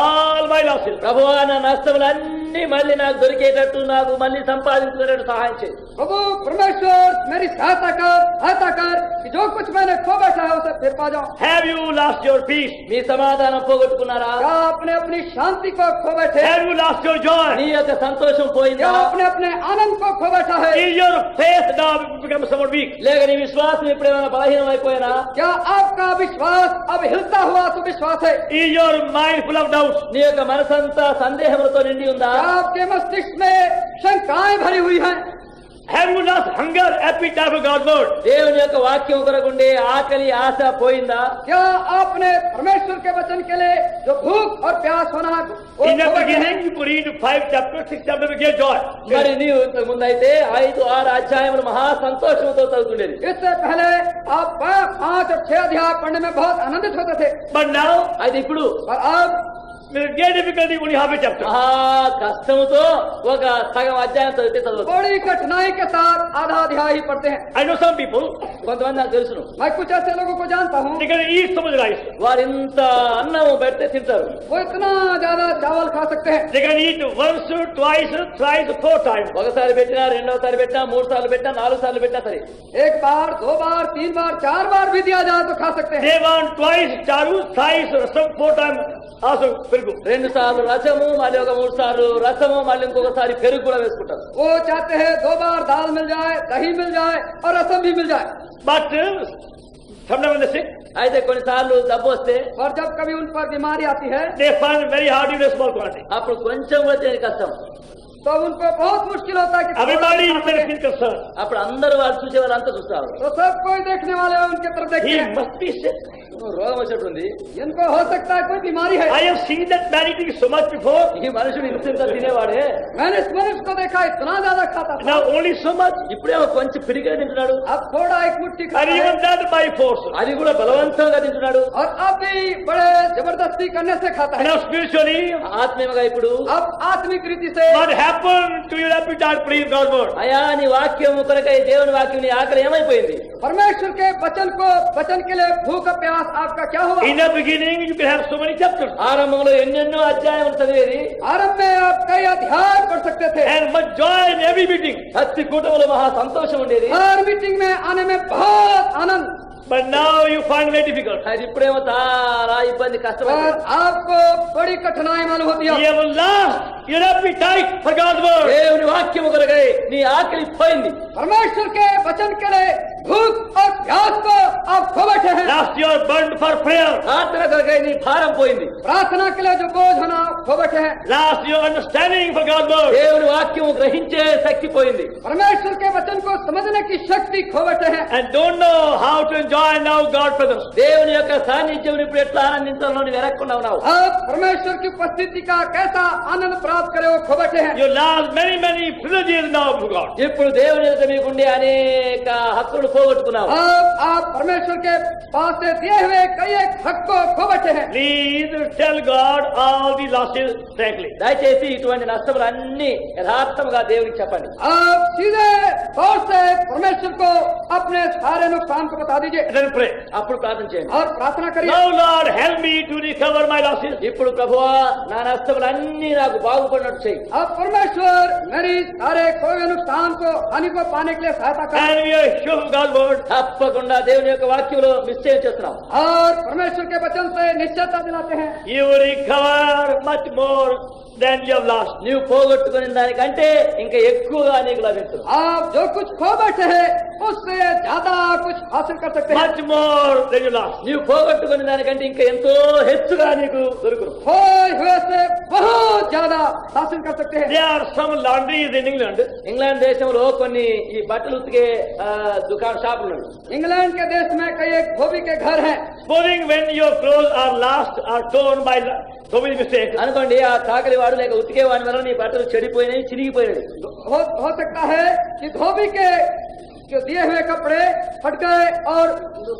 all my losses.
ప్రభువా నా నష్టములన్నీ మళ్ళీ నాకు దొరికేటట్టు, నాకు మళ్ళీ సంపాదించుకునేటట్టు సహాయం చేయి.
प्रभु परमेश्वर मेरी मेरी सहायता कर कि जो कुछ मैंने खो बैठा है उसे फिर पा जाऊं।
Have you lost your peace?
మీ సమాధానం పోగొట్టుకున్నారా?
क्या आपने अपनी शांति को खो बैठे?
Have you lost your joy?
నీ యొక్క సంతోషం
क्या
పోయిందా?
आपने अपने आनंद को खो बैठा है?
Is your faith now become somewhat weak?
లేక నీ విశ్వాసం ఇప్పుడేమైనా బలహీనం అయిపోయినా?
क्या आपका विश्वास अब हिलता हुआ तो विश्वास है?
Is your mind full of doubts?
నీ యొక్క మనసంతా సందేహములతో నిండి ఉందా?
क्या आपके मस्तिष्क में शंकाएं भरी हुई हैं?
Have you lost hunger, appetite for God's word?
దేవుని యొక్క వాక్యం కొరకుండే ఆకలి ఆశ పోయిందా?
क्या आपने परमेश्वर के वचन के लिए जो भूख और प्यास होना वो
In the
खो बैठे हैं?
beginning, you could read 5 chapters, 6 chapters to get joy.
మరి నీవు ఇంతకు ముందు అయితే 5-6 అధ్యాయములు మహా సంతోషంతో చదువుతుండేది.
इससे पहले आप 5 और 6 अध्याय पढ़ने में बहुत आनंदित होते थे,
But now,
అయితే ఇప్పుడు
और अब
with great difficulty, only half a chapter.
మహా కష్టముతో ఒక సగం అధ్యాయం చదివితే చదవచ్చు.
बड़ी कठिनाई के साथ आधा अध्याय ही पढ़ते हैं।
I know some people,
కొంతమంది నాకు తెలుసును,
मैं कुछ ऐसे लोगों को जानता हूँ,
they can eat so much rice.
వారు ఇంత అన్నం పెడితే తింటారు.
वो इतना ज्यादा चावल खा सकते हैं।
They can eat once, twice, thrice, 4 times.
ఒకసారి పెట్టినా, రెండోసారి పెట్టినా, 3 సార్లు పెట్టినా, 4 సార్లు పెట్టినా సరే.
एक बार, 2 बार, 3 बार, 4 बार भी दिया जाए तो खा सकते हैं।
They want twice, charu, thrice, rasam, 4 times. Also, very good.
2 సార్లు రసము, మళ్ళీ ఒక 3 సార్లు రసము, మళ్ళీ ఇంకొకసారి పెరుగు కూడా వేసుకుంటారు.
वो चाहते हैं 2 बार दाल मिल जाए, दही मिल जाए और रसम भी मिल जाए।
But sometimes when they sick,
అయితే కొన్నిసార్లు జబ్బు వస్తే
और जब कभी उन पर बीमारी आती है
they find very hard to eat a small quantity.
అప్పుడు కొంచెం కూడా తినే కష్టం.
तो उनको बहुत मुश्किल होता है कि
Everybody
थोड़ा
is very
खाना
feel concerned.
అప్పుడు అందరూ వాళ్ళు చూసే వాళ్ళంతా చూస్తారు.
तो सब कोई देखने वाले उनके तरफ देखते
He
हैं।
must be sick.
రోగం వచ్చినట్టుంది.
इनको हो सकता है कोई बीमारी है।
I have seen that man eating so much before.
ఈ మనుషుడు ఇంత తినేవాడే,
मैंने इस मनुष्य को देखा इतना ज्यादा खाता था,
Now only so much.
ఇప్పుడేమో కొంచెం పిడిగా తింటున్నాడు.
अब थोड़ा एक मुट्ठी
And
खाता
even
है
that by force.
అది కూడా బలవంతంగా తింటున్నాడు.
और अब भी बड़े जबरदस्ती करने से खाता है।
Now spiritually,
ఆత్మీయంగా ఇప్పుడు
अब आत्मिक रीति से
what happened to your appetite for eating God's word?
అయా నీ వాక్యం కొరకై దేవుని వాక్యం నీ ఆకలి ఏమైపోయింది?
परमेश्वर के वचन के लिए भूख और प्यास आपका क्या हुआ?
In the beginning, you can have so many chapters
ఆరంభంలో ఎన్నెన్నో అధ్యాయములు చదివేది,
आरंभ में आप कई अध्याय पढ़ सकते थे,
and much joy in every meeting.
ప్రతి కూటములో మహా సంతోషం ఉండేది.
हर मीटिंग में आने में बहुत आनंद।
But now you find it very difficult.
అది ఇప్పుడేమో చాలా ఇబ్బంది,
और
కష్టమైంది.
आपको बड़ी कठिनाई मालूम होती
You
है।
have lost your appetite for God's word.
దేవుని వాక్యము కొరకై నీ ఆకలి పోయింది.
परमेश्वर के वचन के लिए भूख और प्यास को आप खो बैठे हैं।
Lost your burden for prayer.
ప్రార్థన కొరకై నీ భారం పోయింది.
प्रार्थना के लिए जो बोझ होना आप खो बैठे हैं।
Lost your understanding for God's word.
దేవుని వాక్యము గ్రహించే శక్తి పోయింది.
परमेश्वर के वचन को समझने की शक्ति खो बैठे हैं।
And don't know how to enjoy now God's presence.
దేవుని యొక్క సాన్నిధ్యం ఇప్పుడు ఎట్లా ఆనందించాలో నువ్వు వెరక్కుండా ఉన్నావు.
आप परमेश्वर की उपस्थिति का कैसा आनंद प्राप्त करे वो खो बैठे हैं।
You lost many privileges now for God.
ఇప్పుడు దేవుని యొక్క మీకుండే అనేక హక్కులు పోగొట్టుకున్నావు.
अब आप परमेश्वर के पास से दिए हुए कई एक हक को खो बैठे हैं।
Please tell God all the losses frankly.
దయచేసి ఇటువంటి నష్టములన్నీ యథార్థముగా దేవునికి చెప్పండి.
आप सीधे तौर से परमेश्वर को अपने सारे नुकसान को बता दीजिए
And then pray.
అప్పుడు ప్రార్థన చేయండి.
और प्रार्थना करिए।
Now Lord, help me to recover my losses.
ఇప్పుడు ప్రభువా నా నష్టములన్నీ నాకు బాగుపడినట్టు చేయి.
अब परमेश्वर मेरी सारे खोए हुए नुकसान को हानि को पाने के लिए सहायता करें।
And we are sure of God's word.
తప్పకుండా దేవుని యొక్క వాక్యంలో నిశ్చయం చేస్తున్నాం.
और परमेश्वर के वचन से निश्चयता दिलाते हैं।
You will recover much more than you have lost.
నీవు పోగొట్టుకునే దానికంటే ఇంకా ఎక్కువగా నీకు లభించదు.
आप जो कुछ खो बैठे हैं उससे ज्यादा कुछ हासिल कर सकते हैं।
Much more than you lost.
నీవు పోగొట్టుకునే దానికంటే ఇంకా ఎంతో హెచ్చుగా నీకు దొరుకును.
खोए हुए से बहुत ज्यादा हासिल कर सकते हैं।
There are some laundries in England.
England దేశంలో కొన్ని ఈ బట్టలు ఉతికే దుకాణ షాపులు ఉన్నాయి.
इंग्लैंड के देश में कई एक धोबी के घर हैं।
Supposing when your clothes are lost or torn by so many mistakes,
అనుకోండి ఆ చాకలి వాడు లేక ఉతికే వాడి వల్ల నీ బట్టలు చెడిపోయినాయి, చినిగిపోయినాయి.
हो सकता है कि धोबी के जो दिए हुए कपड़े फट गए और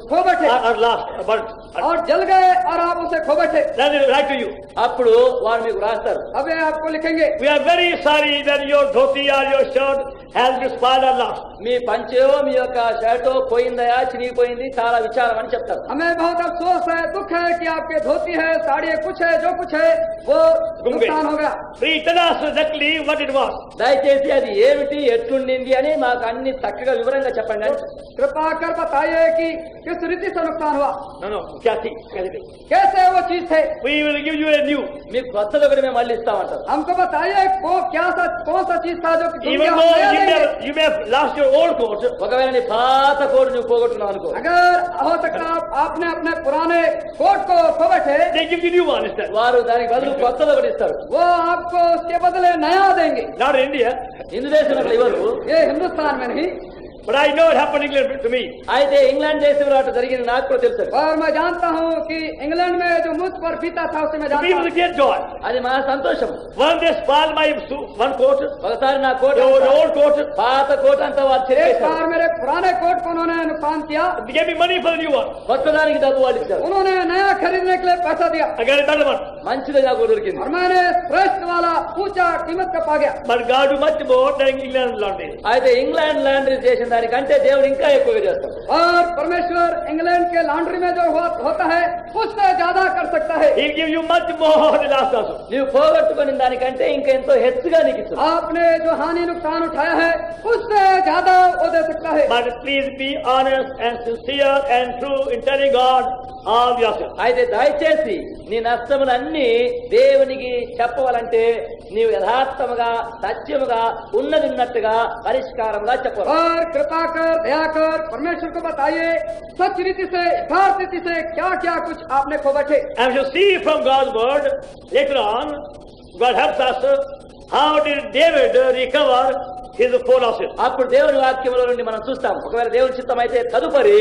खो बैठे
or lost, or burnt.
और जल गए और आप उसे खो बैठे।
That is right to you.
అప్పుడు వారు మీకు రాస్తారు,
अब ये आपको लिखेंगे,
We are very sorry that your dhoti or your shirt has been spoiled or lost.
మీ పంచో మీ యొక్క షర్టో పోయిందయా, చినిగిపోయింది, చాలా విచారం అని చెప్తారు.
हमें बहुत अफसोस है, दुख है कि आपके धोती है, साड़ी है, कुछ है, जो कुछ है वो
गुम गई।
नुकसान हो गया।
Please tell us exactly what it was.
దయచేసి అది ఏమిటి, ఎట్లుండింది అని మాకు అన్ని చక్కగా వివరంగా చెప్పండి. చెప్పండి అంటే,
कृपा कर बताइए कि किस रीति से नुकसान हुआ,
No, क्या थी कैसे थी?
कैसे वो चीज थे,
We will give you a new.
మీకు కొత్తది ఒకటి మేము మళ్ళీ ఇస్తామంటారు.
हमको बताइए को क्या सा कौन सा चीज था जो कि तुम
Even
क्या
though
नया देंगे?
you may have lost your old coat,
ఒకవేళ నీ పాత కోడ్ నువ్వు పోగొట్టున్నావు అనుకో,
अगर हो सकता है आपने अपने पुराने कोट को खो बैठे,
they give you new one instead.
వారు దానికి బదులు కొత్తది ఒకటి ఇస్తారు.
वो आपको उसके बदले नया देंगे.
Not in India,
హిందూ దేశంలో ఇవ్వరు.
ये हिंदुस्तान में नहीं,
but I know it happened in England to me.
అయితే ఇంగ్లాండ్ దేశంలో అటు జరిగింది నాకు కూడా తెలుసు.
और मैं जानता हूँ कि इंग्लैंड में जो मुझ पर बीता था उसे मैं
To me
जानता
it was
हूँ.
a great joy.
అది మా సంతోషం.
One day spoiled my one coat,
ఒకసారి నా కోట్
the
అంతా,
old coat.
పాత కోట్ అంతా వాళ్ళు
एक
చెరిపేశారు.
बार मेरे पुराने कोट को उन्होंने नुकसान किया,
They gave me money for the new one.
కొత్త దానికి డబ్బు వాళ్ళు ఇచ్చారు.
उन्होंने नया खरीदने के लिए पैसा दिया
I got a better one.
మంచిది నాకు దొరికింది.
और मैंने श्रेष्ठ वाला ऊंचा कीमत का पा गया.
But God do much more than England laundry.
అయితే ఇంగ్లాండ్ లాండ్రీ చేసిన దానికంటే దేవుడు ఇంకా ఎక్కువగా చేస్తాడు.
और परमेश्वर इंग्लैंड के लॉन्ड्री में जो होता है उससे ज्यादा कर सकता है.
He'll give you much more than last also.
నీవు పోగొట్టుకుని దానికంటే ఇంకా ఎంతో హెచ్చుగా నీకు ఇస్తుంది.
आपने जो हानि नुकसान उठाया है उससे ज्यादा वो दे सकता है.
But please be honest and sincere and true in telling God all yourself.
అయితే దయచేసి నీ నష్టములన్నీ దేవునికి చెప్పవాలంటే నీవు యథార్థముగా సత్యముగా ఉన్నది ఉన్నట్టుగా పరిష్కారంగా చెప్పవాలి.
और कृपा कर दया कर परमेश्वर को बताइए सच रीति से यथार्थ रीति से क्या क्या कुछ आपने खो बैठे.
And we shall see from God's word later on, God helps us, how did David recover his four losses.
అప్పుడు దేవుని వాక్యములో నుండి మనం చూస్తాం. ఒకవేళ దేవుని చిత్తం అయితే తదుపరి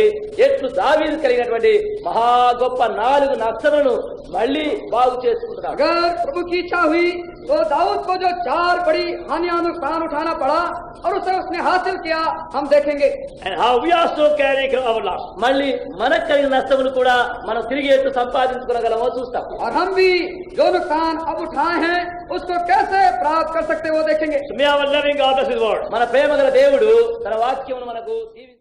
ఎట్లు దావీదు కలిగినటువంటి మహా గొప్ప 4 నష్టములను మళ్ళీ బాగు చేసుకుంటున్నాడు.
अगर प्रभु की इच्छा हुई तो दाऊद को जो 4 बड़ी हानियां नुकसान उठाना पड़ा और उसे उसने हासिल किया हम देखेंगे.
And how we also can recover our loss.
మళ్ళీ మనకు కలిగిన నష్టములు కూడా మనం తిరిగి ఎట్లు సంపాదించుకోగలమో చూస్తాం.
और हम भी जो नुकसान अब उठाए हैं उसको कैसे प्राप्त कर सकते वो देखेंगे.
So may our loving God bless His word.
మన ప్రేమ గల దేవుడు తన వాక్యమును మనకు దీవించు.